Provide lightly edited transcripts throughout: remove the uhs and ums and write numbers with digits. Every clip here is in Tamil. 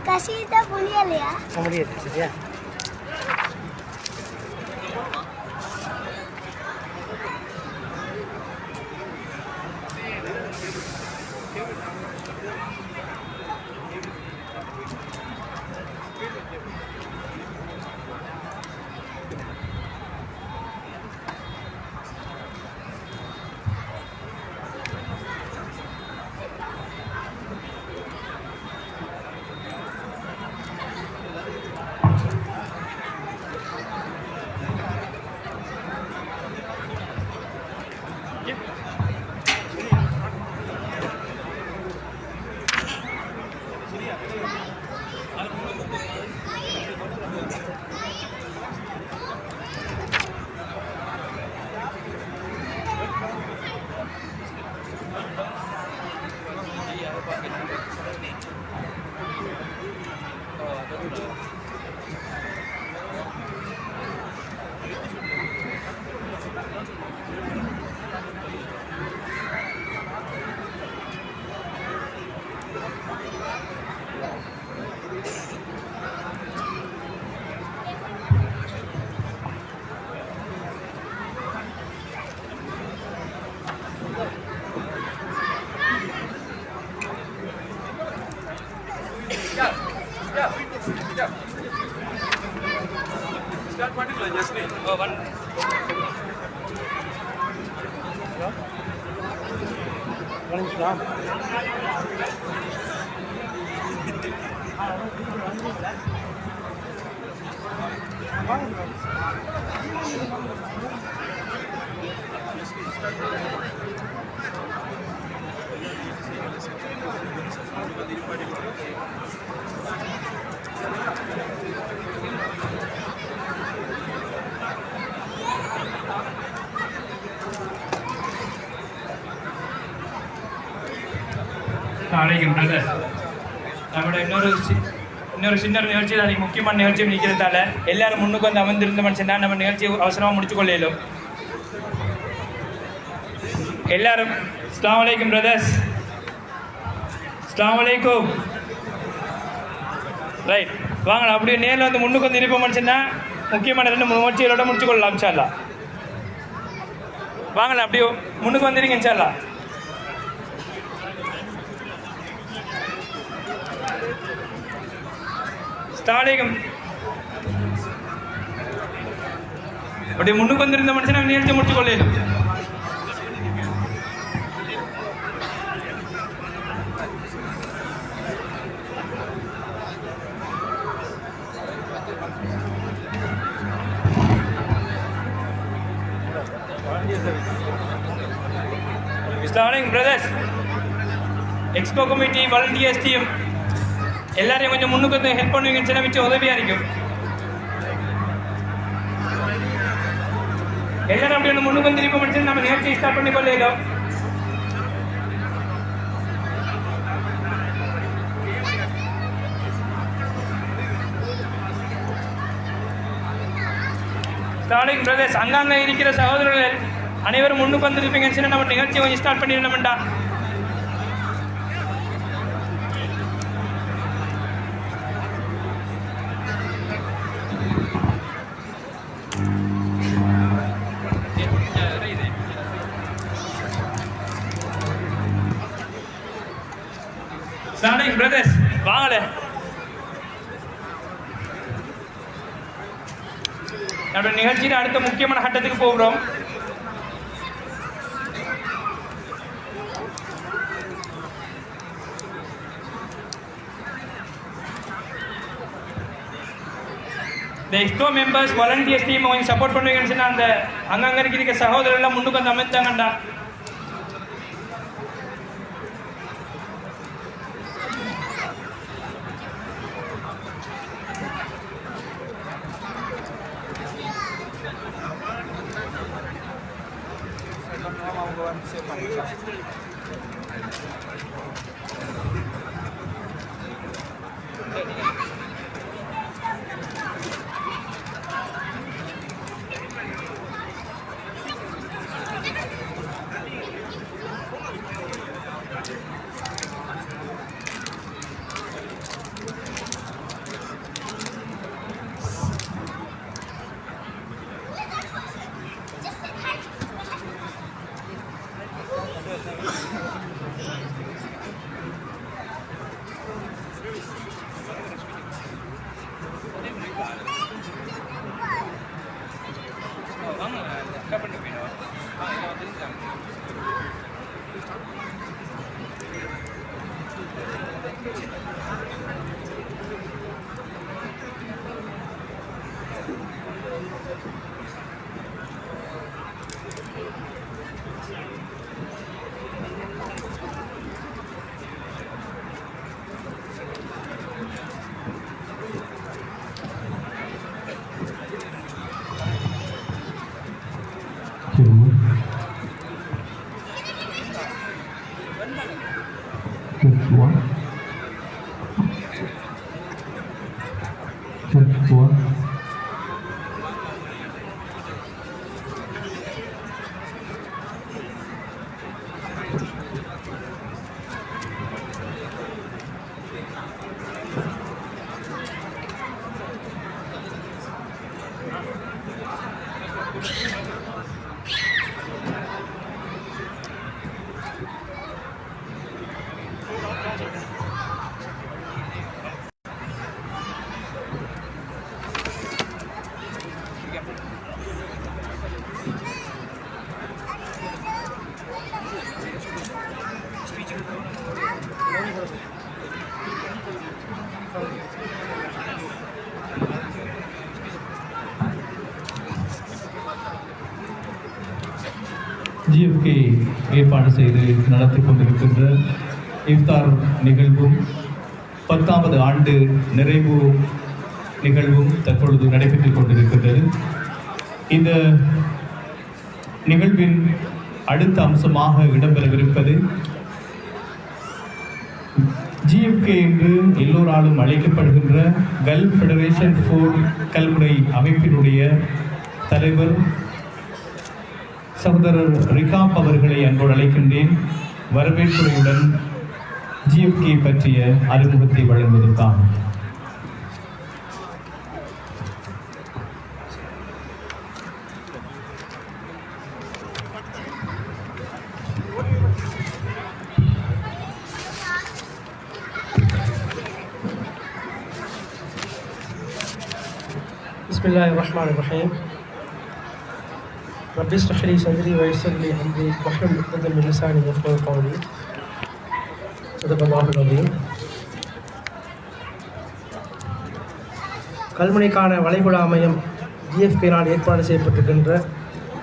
கசிதா புரியலையா? முடியாது சரியா? Start particular just me. Oh, one. One stop. அழைக்கும் பிரதர் நம்மளோட இன்னொரு சின்ன நிகழ்ச்சியில் அன்றைக்கி முக்கியமான நிகழ்ச்சியும் நிற்கிறதால எல்லாரும் முன்னுக்கு வந்து அமர்ந்திருந்த மனுஷன் நம்ம நிகழ்ச்சியை அவசரமாக முடிச்சு கொள்ளையிலும். எல்லாரும் அஸ்ஸலாமு அலைக்கும் பிரதர்ஸ், அஸ்ஸலாமு அலைக்கும். ரைட், வாங்க அப்படியே நேரில் வந்து முன்னுக்கு வந்து இருப்போம் மனுஷன்னா முக்கியமான 2 முயற்சிகளோட முடிச்சு கொள்ளலாம் இன்ஷா அல்லாஹ். வாங்கலாம் அப்படியே முன்னுக்கு வந்துடுங்க இன்ஷா அல்லாஹ். ஸ்டாலிகம் அப்படி முன்னுக்கு வந்திருந்த மனுஷனை நிகழ்ச்சி முடிச்சு கொள்ளையிலும். Stalling brothers, expo committee, volunteers team எல்லாரையும் கொஞ்சம் முன்னுக்கு வந்து ஹெல்ப் பண்ணுவீங்கன்னு சொன்னா மிச்சம் உதவியா இருக்கும். எல்லாரும் அப்படி ஒன்று முன்னுக்கு வந்து இருப்போம் மனுஷன் நம்ம நிகழ்ச்சியை ஸ்டார்ட் பண்ணி கொள்ளையிலும். ஸ்டாலிங் பிரதர்ஸ், அங்கங்க இருக்கிற சகோதரர்கள் அனைவரும் முன்னுக்கு வந்துருப்பீங்கன்னு சொன்னா நம்ம நிகழ்ச்சியை கொஞ்சம் ஸ்டார்ட் பண்ணிடணும்டா. ஸ்டாலிங் பிரதர்ஸ் வாங்கல, நம்ம நிகழ்ச்சியில் அடுத்த முக்கியமான கட்டத்துக்கு போகிறோம். இந்த எக்ஸ்போ மெம்பர்ஸ், வாலண்டியர்ஸ் டீம் கொஞ்சம் சப்போர்ட் பண்ணுவீங்கன்னு சொன்னா அந்த அங்கங்க இருக்கிற சகோதரர்கள் எல்லாம் முன்னுக்கு வந்து அமைத்தாங்கண்டா. அவங்க வந்து சேவ் பண்ணிக்கலாம். ஜிஎஃப்கே ஏற்பாடு செய்து நடத்தி கொண்டிருக்கின்ற இஃப்தார் நிகழ்வும் 10வது ஆண்டு நிறைவு நிகழ்வும் தற்பொழுது நடைபெற்றுக் கொண்டிருக்கின்றது. இந்த நிகழ்வின் அடுத்த அம்சமாக இடம்பெறவிருப்பது ஜிஎஃப்கே என்று எல்லோராலும் அழைக்கப்படுகின்ற கல்ஃப் ஃபெடரேஷன் ஃபார் கல்முனை அமைப்பினுடைய தலைவர் சகோதரர் ரிகாப் அவர்களை அன்போடு அழைக்கின்றேன். வரவேற்புரையுடன் ஜிஎஃப்கே பற்றிய அறிமுகத்தை வழங்குவதற்காக. Bismillahirrahmanirrahim. رب اشرح لي صدري ويسر لي امري واحلل عقدة من لساني يفقهوا قولي. صدق الله العظيم. கல்முனைக்கான வளைகுடா அமையம் ஜிஎஃப்கேனால் ஏற்பாடு செய்யப்பட்டிருக்கின்ற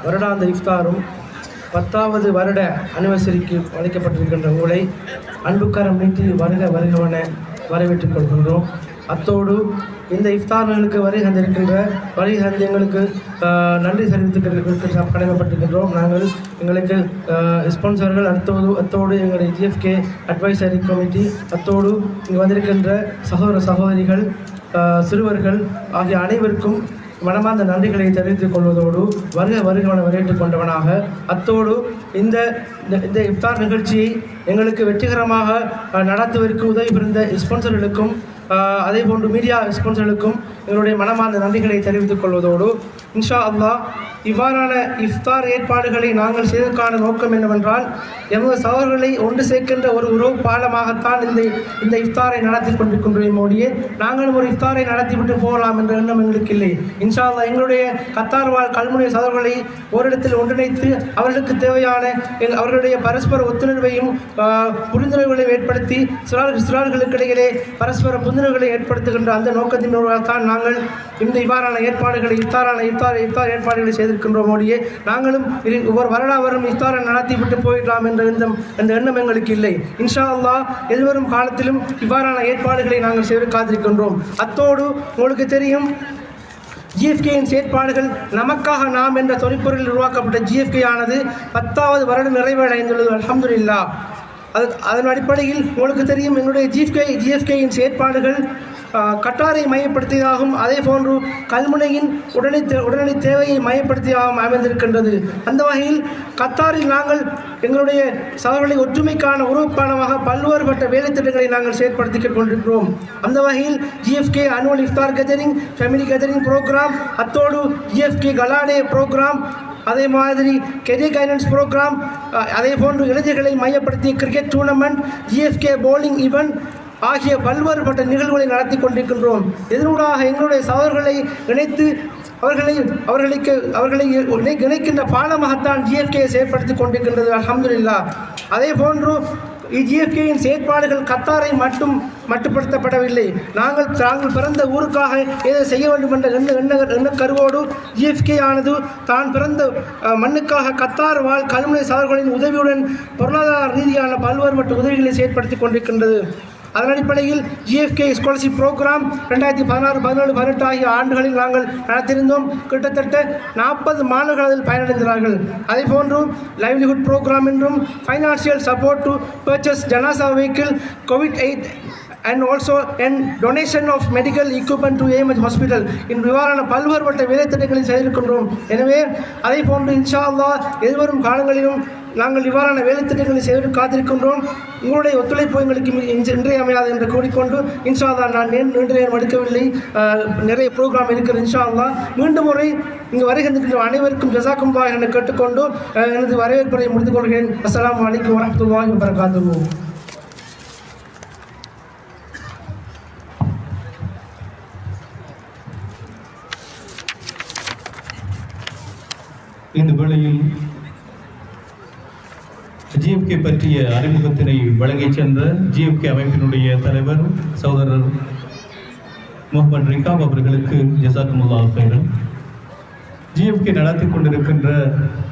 வருடாந்த இஃப்தாரும் 10வது வருட அனிவர்சரிக்கு அழைக்கப்பட்டிருக்கின்ற உங்களை அன்புக்கரம் நீட்டி வருக வருகவென வரவேற்றுக் கொள்கின்றோம். அத்தோடு இந்த இஃப்தார்களுக்கு வருகை தந்து எங்களுக்கு நன்றி தெரிவித்து கடமைப்பட்டிருக்கின்றோம். நாங்கள் எங்களுக்கு ஸ்பான்சர்கள் அத்தோடு எங்களுடைய ஜிஎஃப்கே அட்வைசரி கமிட்டி, அத்தோடு இங்கு வந்திருக்கின்ற சகோதர சகோதரிகள், சிறுவர்கள் ஆகிய அனைவருக்கும் மனமார்ந்த நன்றிகளை தெரிவித்துக் கொள்வதோடு வருகவன வரவேற்றுக் கொண்டவனாக அத்தோடு இந்த இஃப்தார் நிகழ்ச்சியை எங்களுக்கு வெற்றிகரமாக நடத்துவதற்கு உதவி புரிந்த ஸ்பான்சர்களுக்கும் அதே போன்று மீடியா ஸ்பான்சர்களுக்கும் எங்களுடைய மனமார்ந்த நன்றிகளை தெரிவித்துக் கொள்வதோடு இன்ஷா அல்லாஹ் இவ்வாறான இஃப்தார் ஏற்பாடுகளை நாங்கள் செய்வதற்கான நோக்கம் என்னவென்றால் எமது சகோதரர்களை ஒன்று சேர்க்கின்ற ஒரு உறவு பாலமாகத்தான் இந்த இஃப்தாரை நடத்தி கொண்டிருக்கின்றோம். மோடியே நாங்களும் ஒரு இஃப்தாரை நடத்திவிட்டு போகலாம் என்ற எண்ணம் எங்களுக்கு இல்லை. இன்ஷா அல்லாஹ் எங்களுடைய கத்தார் வாழ் கல்முனை சகோதரர்களை ஓரிடத்தில் ஒன்றிணைத்து அவர்களுக்கு தேவையான அவர்களுடைய பரஸ்பர ஒத்துணர்வையும் புரிந்துணர்வுகளையும் ஏற்படுத்தி சிறார்களுக்கு இடையிலே பரஸ்பர புரிந்துணர்வுகளை ஏற்படுத்துகின்ற அந்த நோக்கத்தின் நாங்கள் இந்த இவ்வாறான ஏற்பாடுகளை இஃப்தார் ஏற்பாடுகளை செய்திருக்கின்றோம். மோடியே நாங்களும் ஒவ்வொரு வருடம் இஃப்தாரை நடத்திவிட்டு போயிடலாம் என்ற எண்ணம் எங்களுக்கு இல்லை. இன்ஷா அல்லாஹ் எதிர்வரும் காலத்திலும் இவ்வாறான ஏற்பாடுகளை நாங்கள் செய்து காத்திருக்கின்றோம். அத்தோடு உங்களுக்கு தெரியும், ஜிஎஃப்கேயின் செயற்பாடுகள் நமக்காக நாம் என்ற தொனிப்பொருளில் உருவாக்கப்பட்ட ஜிஎஃப்கே ஆனது 10வது வருடம் நிறைவடைந்துள்ளது. அல்ஹம்துலில்லாஹ். அதன் அடிப்படையில் உங்களுக்கு தெரியும் எங்களுடைய ஜிஎஃப்கேயின் செயற்பாடுகள் கட்டாரை மையப்படுத்தியதாகவும் அதே போன்று கல்முனையின் உடனடி தேவையை மையப்படுத்தியாகவும் அமைந்திருக்கின்றது. அந்த வகையில் கத்தாரில் நாங்கள் எங்களுடைய சகோதரர்களை ஒற்றுமைக்கான உருவப்பானமாக பல்வேறுபட்ட வேலை திட்டங்களை நாங்கள் செயற்படுத்தி கொண்டிருக்கிறோம். அந்த வகையில் ஜிஎஃப்கே அனுவல் இஃப்தார் கேதரிங், ஃபேமிலி கேதரிங் ப்ரோக்ராம், அத்தோடு ஜிஎஃப்கே கலாடே ப்ரோக்ராம், அதே மாதிரி கெரியர் கைடன்ஸ் ப்ரோக்ராம், அதே போன்று இளைஞர்களை மையப்படுத்திய கிரிக்கெட் டூர்னமெண்ட், ஜிஎஃப்கே போலிங் ஈவெண்ட் ஆகிய பல்வேறுபட்ட நிகழ்வுகளை நடத்தி கொண்டிருக்கின்றோம். இதனூடாக எங்களுடைய சகோதரர்களை இணைத்து அவர்களை இணைக்கின்ற பாலமாகத்தான் ஜிஎஃப்கே செயற்படுத்தி கொண்டிருக்கின்றது. அல்ஹம்துலில்லாஹ். அதே போன்று ஜிஎஃப்கேயின் செயற்பாடுகள் கத்தாரை மட்டுப்படுத்தப்படவில்லை. நாங்கள் பிறந்த ஊருக்காக ஏதோ செய்ய வேண்டும் என்ற எண்ண கருவோடு ஜிஎஃப்கே ஆனது தான் பிறந்த மண்ணுக்காக கத்தார் வாழ் கல்முனை சகோதரர்களின் உதவியுடன் பொருளாதார ரீதியான பல்வேறுபட்ட உதவிகளை செயற்படுத்தி கொண்டிருக்கின்றது. அதன் அடிப்படையில் ஜிஎஃப்கே ஸ்காலர்ஷிப் ப்ரோக்ராம் 2016, 17, 18 ஆகிய ஆண்டுகளில் நாங்கள் நடத்தியிருந்தோம். கிட்டத்தட்ட 40 மாணவர்கள் அதில் பயனடைந்தார்கள். அதே போன்று லைவ்லிஹுட் ப்ரோக்ராம் என்றும் ஃபைனான்சியல் சப்போர்ட் டு பர்ச்சேஸ் ஜனாசா vehicle, COVID-8 and also and donation of medical equipment to AMH hospital இவ்வாறான பல்வேறுபட்ட வேலைத்திட்டங்களை செய்திருக்கின்றோம். எனவே அதே போன்று இன்ஷா அல்லாஹ் எதிர்வரும் காலங்களிலும் நாங்கள் இவ்வாறான வேலைத்திட்டங்களை செய்து காத்திருக்கின்றோம். உங்களுடைய ஒத்துழைப்பு எங்களுக்கு இன்றையமையாது என்று கூறிக்கொண்டு இன்ஷா அல்லாஹ் நான் நீண்ட நேரம் எடுக்கவில்லை, நிறைய ப்ரோக்ராம் இருக்கிறது. இன்ஷா அல்லாஹ் மீண்டும் முறை இங்கு வருகின்ற அனைவருக்கும் ஜஸாக்குமுல்லாஹ் என கேட்டுக்கொண்டு எனது வரவேற்பை முடித்துக் கொள்கிறேன். அஸ்ஸலாமு அலைக்கும் வரஹ்மத்துல்லாஹி வபரகாத்துஹு. இந்த வேளையில் ஜிஎஃப்கே பற்றிய அறிமுகத்தினை வழங்கிச் சென்ற ஜிஎஃப்கே அமைப்பினுடைய தலைவர் சகோதரர் முகமது ரிகாப் அவர்களுக்கு ஜஸாக்குமுல்லாஹ் ஹைரன். ஜிஎஃப்கே நடத்தி கொண்டிருக்கின்ற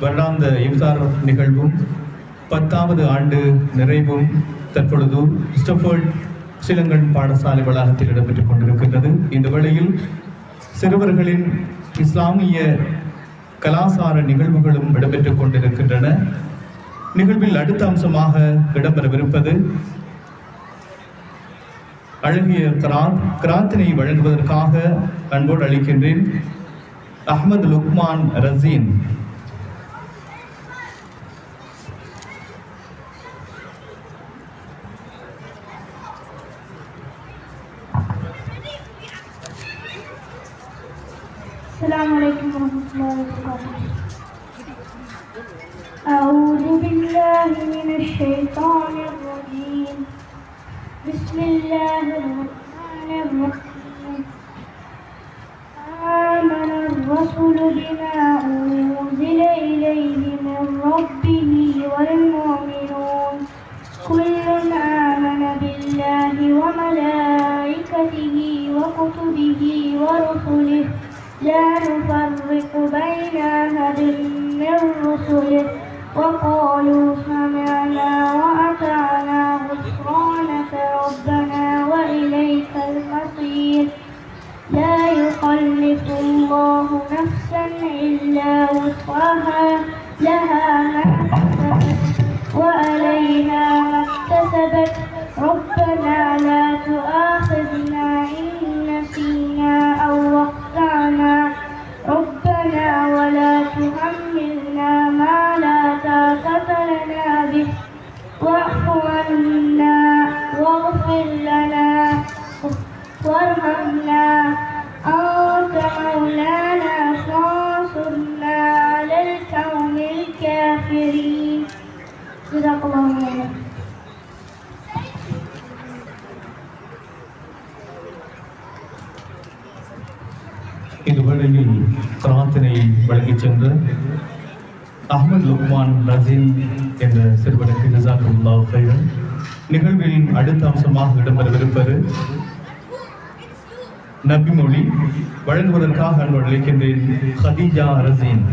வருடாந்த இஃப்தார் நிகழ்வும் 10வது ஆண்டு நிறைவும் தற்பொழுது ஸ்டஃபோர்ட் ஸ்ரீலங்கன் பாடசாலை வளாகத்தில் இடம்பெற்றுக் கொண்டிருக்கின்றது. இந்த வேளையில் சிறுவர்களின் இஸ்லாமிய கலாசார நிகழ்வுகளும் இடம்பெற்றுக் கொண்டிருக்கின்றன. நிகழ்வில் அடுத்த அம்சமாக இடம்பெறவிருப்பது அழகிய கிராத்தினை வழங்குவதற்காக அன்போடு அளிக்கின்றேன் அஹ்மத் லுக்மான் ரசீன். السلام عليكم ورحمة الله وبركاته. أعوذ بالله من الشيطان الرجيم. بسم الله الرحمن الرحيم. آمن الرسول بما أنزل إليه من ربه والمؤمنون كل آمن بالله وملائكته وكتبه ورسله لا نفرق بين أحد من رسله وقالوا سمعنا وأطعنا غفرانك ربنا وإليك المصير. لا يكلف الله نفسا إلا وسعها لها ما كسبت وعليها ما اكتسبت ربنا لا تؤاخذنا إن نسينا أو أخطأنا ربنا ولا تحملنا ما لا طاقة لنا به واعف عنا واغفر لنا وارحمنا أنت مولانا فانصرنا على القوم الكافرين. صدق الله العظيم. இந்த வேளையில் கிராத்தினை வழங்கிச் சென்ற அஹ்மத் லுக்மான் ரசீன் என்ற சிறுவனுக்கு ஜஸாக்குமுல்லாஹ் ஹைரன். நிகழ்வின் அடுத்த அம்சமாக இடம்பெறவிருப்பது நபிமொழி வழங்குவதற்காக அன்போடு அழைக்கின்றேன் Khadija Raseen.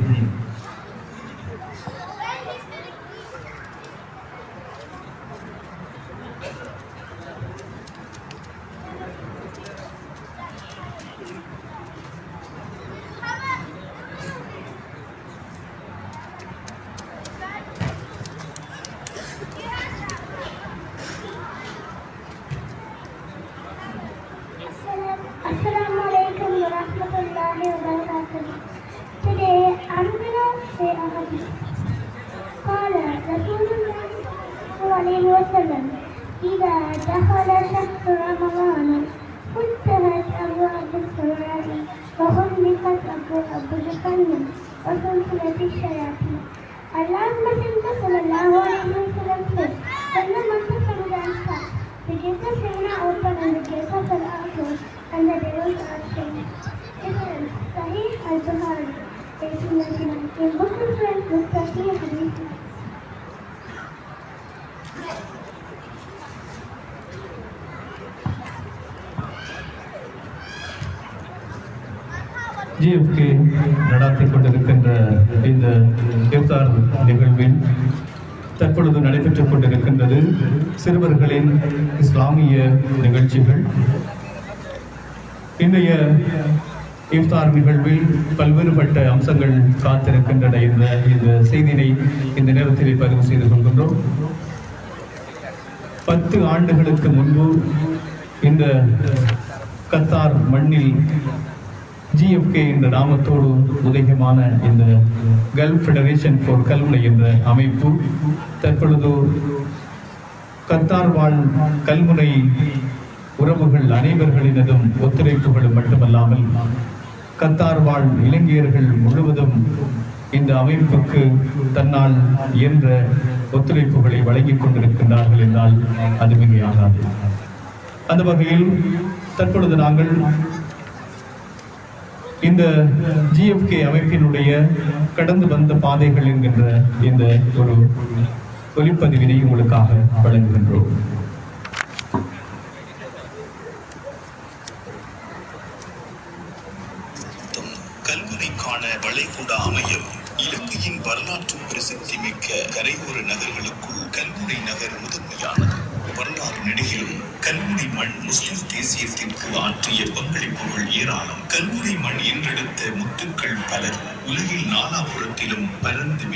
وسلم إذا دخل شهر رمضان فتحت أبواب السماء وغلقت أبواب جهنم وسلسلة الشياطين. اللهم صل الله عليه وسلم فلما اتصل بالأنصار بجد سمع أوطنا بجد الآخر الذي وسع الشيء. إذن صحيح البخاري in Muslim friends with Sahih Hadith. ஜிஎஃப்கே நடாத்தி கொண்டிருக்கின்ற இந்த இஃப்தார் நிகழ்வில் தற்பொழுது நடைபெற்றுக் கொண்டிருக்கின்றது சிறுவர்களின் இஸ்லாமிய நிகழ்ச்சிகள். இன்றைய இஃப்தார் நிகழ்வில் பல்வேறுபட்ட அம்சங்கள் காத்திருக்கின்றன என்ற இந்த செய்தியை இந்த நேரத்தில் பதிவு செய்து கொள்கின்றோம். 10 ஆண்டுகளுக்கு முன்பு இந்த கத்தார் மண்ணில் ஜிஎஃப்கே என்ற நாமத்தோடு உதயமான இந்த கல்ஃப் ஃபெடரேஷன் ஃபார் கல்முனை என்ற அமைப்பு தற்பொழுது கத்தார் வாழ் கல்முனை உறவுகள் அனைவர்களினதும் ஒத்துழைப்புகளும் மட்டுமல்லாமல் கத்தார் வாழ் இளைஞர்கள் முழுவதும் இந்த அமைப்புக்கு தன்னால் இயன்ற ஒத்துழைப்புகளை வழங்கிக் கொண்டிருக்கின்றார்கள் என்றால் அது மிகையாகாது. அந்த வகையில் தற்பொழுது நாங்கள் இந்த ஜிஎஃப்கே அமைப்பினுடைய கடந்து வந்த பாதைகள் என்கின்ற இந்த ஒரு ஒலிப்பதிவினை உங்களுக்காக வழங்குகின்றோம். கல்முனைக்கான வளைகுடா அமையம் இலங்கையின் வரலாற்று பிரசித்தி மிக்க கரையோர நகர்களுக்குள் கல்முனை நகர் முதன்மையானது. வரலாறு நெடுகிலும் கல்முனை மண் முஸ்லிம் தேசியத்திற்கு ஆற்றிய பங்களிப்புகள் ஏராளம். கல்முனை மண் என்றெடுத்த முத்துக்கள் பலர் உலகில் நாலாபுரத்திலும் பரந்து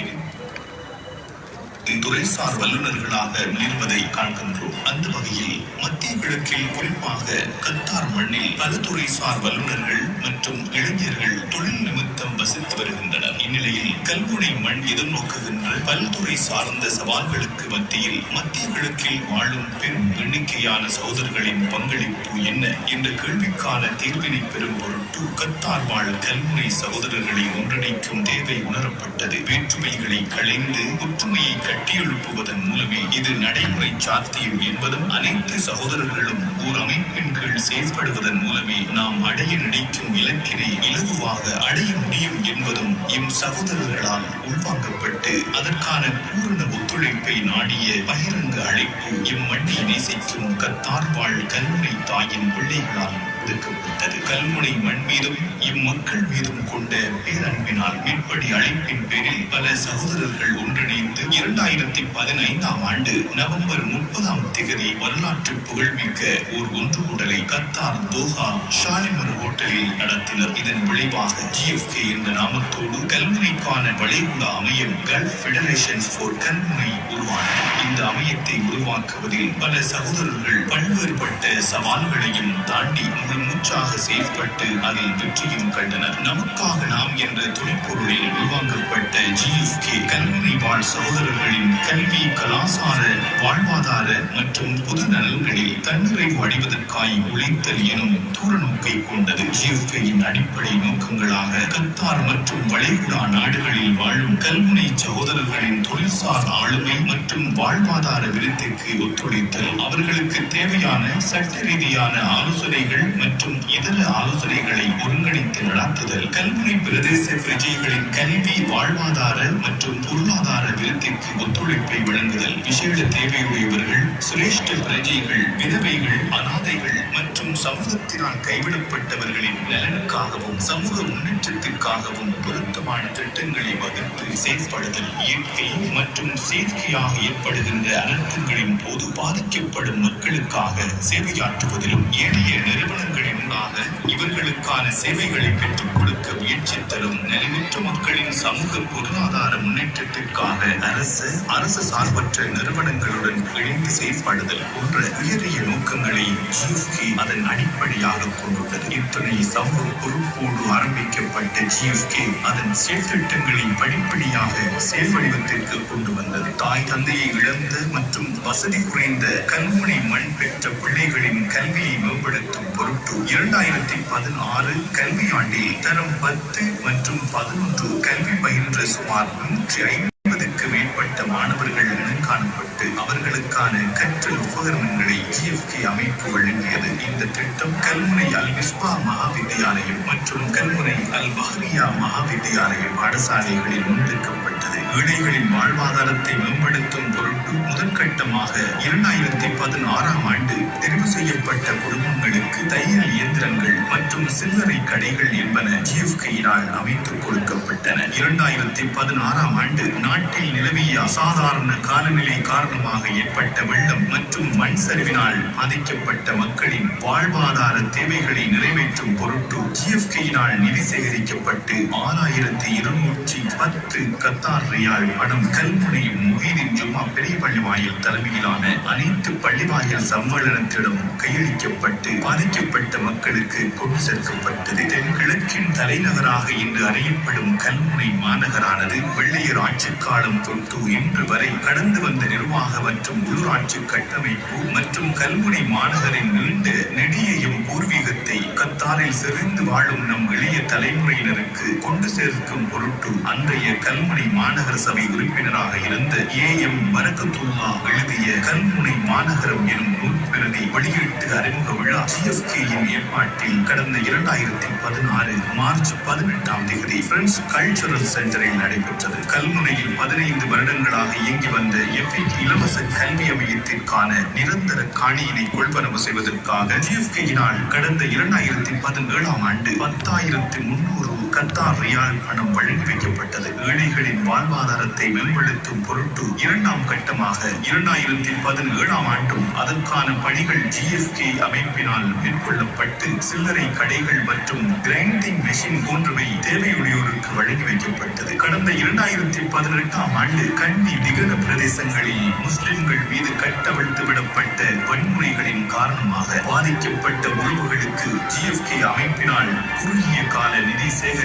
துறைசார் வல்லுநர்களாக மிளிர்வதை காண்கின்றோம். அந்த வகையில் மத்திய கிழக்கில் குறிப்பாக கத்தார் மண்ணில் பல துறைசார் வல்லுநர்கள் மற்றும் இளைஞர்கள் தொழில் நிமித்தம் வசித்து வருகின்றனர். இந்நிலையில் கல்முனை மண் எதிர்நோக்குகின்ற பல்துறை சார்ந்த சவால்களுக்கு மத்தியில் மத்திய கிழக்கில் வாழும் பெரும் எண்ணிக்கையான சகோதரர்களின் பங்களிப்பு என்ன என்ற கேள்விக்கான தீர்வினை பெறும் பொருட்டு கத்தார் வாழ் கல்முனை சகோதரர்களை ஒன்றிணைக்கும் தேவை உணரப்பட்டது. வேற்றுமைகளை களைந்து ஒற்றுமையை கட்டியெழுப்புவதன் மூலமே இது நடைமுறை சாத்தியம் என்பதும் அனைத்து சகோதரர்களும் ஓர் அமைப்பின் கீழ் செயல்படுவதன் மூலமே நாம் அடைய நினைக்கும் இலக்கினை இலகுவாக அடைய முடியும் என்பதும் எம் சகோதரர்களால் உள்வாங்கப்பட்டு அதற்கான பூரண ஒத்துழைப்பை நாடிய பகிரங்க அழைப்பு எம் மண்ணை நேசிக்கும் கத்தார் வாழ் கல்முனை தாயின் பிள்ளைகளால் விடுக்கப்பட்டது. கல்முனை மண் மீதும் இம்மக்கள் மீதும் கொண்ட பேரன்பினால் மேற்படி அழைப்பின் பேரில் பல சகோதரர்கள் ஒன்றிணைந்து 2015ஆம் ஆண்டு நவம்பர் 30 வரலாற்று புகழ்மிக்க ஓர் ஒன்றுகூடலை கத்தார் தோஹா ஷாலிமர் ஹோட்டலில் நடத்தினர். இதன் விளைவாக ஜிஎஃப்கே என்ற நாமத்தோடு கல்முனைக்கான வளைகுடா அமையம் கல்ஃப் ஃபெடரேஷன் ஃபார் கல்முனை உருவானது. இந்த அமையத்தை உருவாக்குவதில் பல சகோதரர்கள் பல்வேறுபட்ட சவால்களையும் தாண்டி மூச்சாக செயல்பட்டு அதில் வெற்றியும் கண்டனர். நமக்காக நாம் என்ற துணைப்பொருளில் உருவாக்கப்பட்ட ஜிஎஃப்கே கல்முனை வாழ் சகோதரர்களின் கல்வி, கலாசார, வாழ்வாதார மற்றும் பொது நலன்களில் தன்னிறைவு அடைவதற்காய் உழைத்தல் எனும் தூரநோக்கை கொண்டது. ஜிஎஃப்கேயின் அடிப்படை நோக்கங்களாக கத்தார் மற்றும் வளைகுடா நாடுகளில் வாழும் கல்முனை சகோதரர்களின் தொழில்சார் ஆளுமை மற்றும் வாழ்வாதார விருத்திற்கு ஒத்துழைத்தல், அவர்களுக்கு தேவையான சட்ட ரீதியான ஆலோசனைகள் மற்றும் இதர ஆலோசனைகளை ஒருங்கிணைத்து நடத்துதல், கல்முனை பிரதேச பிரஜைகளின் கல்வி, வாழ்வாதார மற்றும் பொருளாதார விருத்திற்கு ஒத்துழைப்பை வழங்குதல், விசேட தேவையுடையவர்கள், சிரேஷ்ட பிரஜைகள், விதவைகள், அனாதைகள் மற்றும் சமூகத்தினால் கைவிடப்பட்டவர்களின் நலனுக்காகவும் சமூக முன்னேற்றத்திற்காகவும் பொருத்தமான திட்டங்களை வகுத்து செயல்படுதல், இயற்கை மற்றும் செயற்கையாக ஏற்படுகின்ற அனர்த்தங்களின் போது பாதிக்கப்படும் மக்களுக்காக சேவையாற்றுவதிலும் ஏனைய நிறுவனங்களினூடாக இவர்களுக்கான சேவைகளை பெற்றுக் கொடுக்க முயற்சித்தலும், நலிவுற்ற மக்களின் சமூக பொருளாதார முன்னேற்றத்திற்காக அரசு சார்பற்ற நிறுவனங்களுடன் இணைந்து செயல்படுதல் போன்ற உயரிய நோக்கங்களை ஜிஎஃப்கே அதன் அடிப்படையாக கொண்டுள்ளது. இத்தனை சமூக பொறுப்போடு ஆரம்பிக்கப்பட்ட ஜிஎஃப்கே அதன் செயல்திட்டங்களை படிப்படியாக செயல் வடிவத்திற்கு கொண்டு வந்தது. தாய் தந்தையை இழந்த மற்றும் வசதி குறைந்த கல்முனை மண் பெற்ற பிள்ளைகளின் கல்வியை மேம்படுத்தும் பொருட்டு 2016 கல்வியாண்டில் தரம் 10 மற்றும் 11 கல்வி பயின்ற சுமார் 150க்கு மேற்பட்ட மாணவர்கள் இனங்காணப்பட்டு அவர்களுக்கான கற்றல் உபகரணங்களை GFK அமைப்பு வழங்கியது. இந்த திட்டம் கல்முனை அல் மிஸ்பா மகாவித்தியாலயம் மற்றும் கல்முனை அல் பஹரியா மகாவித்தியாலயம் பாடசாலைகளில் முன்னெடுக்கப்பட்டது. ஏழைகளின் வாழ்வாதாரத்தை மேம்படுத்தும் பொருட்டு முதற்கட்டமாக 2016ஆம் ஆண்டு தெரிவு செய்யப்பட்ட குடும்பங்களுக்கு தையல் இயந்திரங்கள் மற்றும் சில்லறை கடைகள் என்பன GFK-யினால் அமைத்துக் கொடுக்கப்பட்டன. 2016ஆம் ஆண்டு நாட்டில் நிலவிய அசாதாரண காலநிலை காரணமாக ஏற்பட்ட வெள்ளம் மற்றும் மண் சரிவினால் பாதிக்கப்பட்ட மக்களின் வாழ்வாதார தேவைகளை நிறைவேற்றும் பொருட்டு GFK-யினால் நிதி சேகரிக்கப்பட்டு 6210 கத்தார் ரியால் பணம் கல்முனை முஹீதீன் ஜும்மா பெரிய பள்ளிவாயில் தலைமையிலான அனைத்து பள்ளிவாயில் சம்மேளனத்திடம் கையளிக்கப்பட்டு பாதிக்கப்பட்ட மக்களுக்கு கொண்டு சேர்க்கப்பட்டது. தென்கிழக்கின் தலைநகராக இன்று அறியப்படும் கல்முனை மாநகரானது வெள்ளையர் ஆட்சி காலம் தொட்டு இன்று வரை கடந்து வந்த நிர்வாக மற்றும் உள்ளூராட்சி கட்டமைப்பு மற்றும் கல்முனை மாநகரின் நீண்ட நெடியையும் பூர்வீகத்தை கத்தாரில் செறிந்து வாழும் நம் இளைய தலைமுறையினருக்கு கொண்டு சேர்க்கும் பொருட்டு அன்றைய கல்முனை மாநகர சபை உறுப்பினராக இருந்த AM பரக்கத்துல்லா எழுதிய கல்முனை மாநகரம் எனும் நூல் பிரதி வெளியீட்டு அறிமுக விழா GFK-யின் ஏற்பாட்டில் கடந்த 2016 மார்ச் 18ஆம் தேதி பிரெஞ்சு கல்ச்சுரல் சென்டரில் நடைபெற்றது. கல்முனையில் 15 வருடங்களாக இயங்கி வந்த FET இலவச கல்வி அமையத்திற்கான நிரந்தர காணியினை கொள்வனவு செய்வதற்காக GFK-யினால் கடந்த 2017ஆம் ஆண்டு 10,300 கத்தார் ரியால் பணம் வழங்கி வைக்கப்பட்டது. ஏழைகளின் வாழ்வாதாரத்தை மேம்படுத்தும் பொருட்டு இரண்டாம் கட்டமாக 2017ஆம் ஆண்டும் அதற்கான பணிகள் GFK அமைப்பினால் மேற்கொள்ளப்பட்டு சில்லறை கடைகள் மற்றும் கிரைண்டிங் மெஷின் போன்றவை தேவையுடையோருக்கு வழங்கி வைக்கப்பட்டது. கடந்த 2018ஆம் ஆண்டு கண்டி திகன பிரதேசங்களில் முஸ்லிம்கள் மீது கட்டவிழ்த்து விடப்பட்ட வன்முறைகளின் காரணமாக பாதிக்கப்பட்ட உறவுகளுக்கு GFK அமைப்பினால் குறுகிய கால நிதி சேகரிப்பு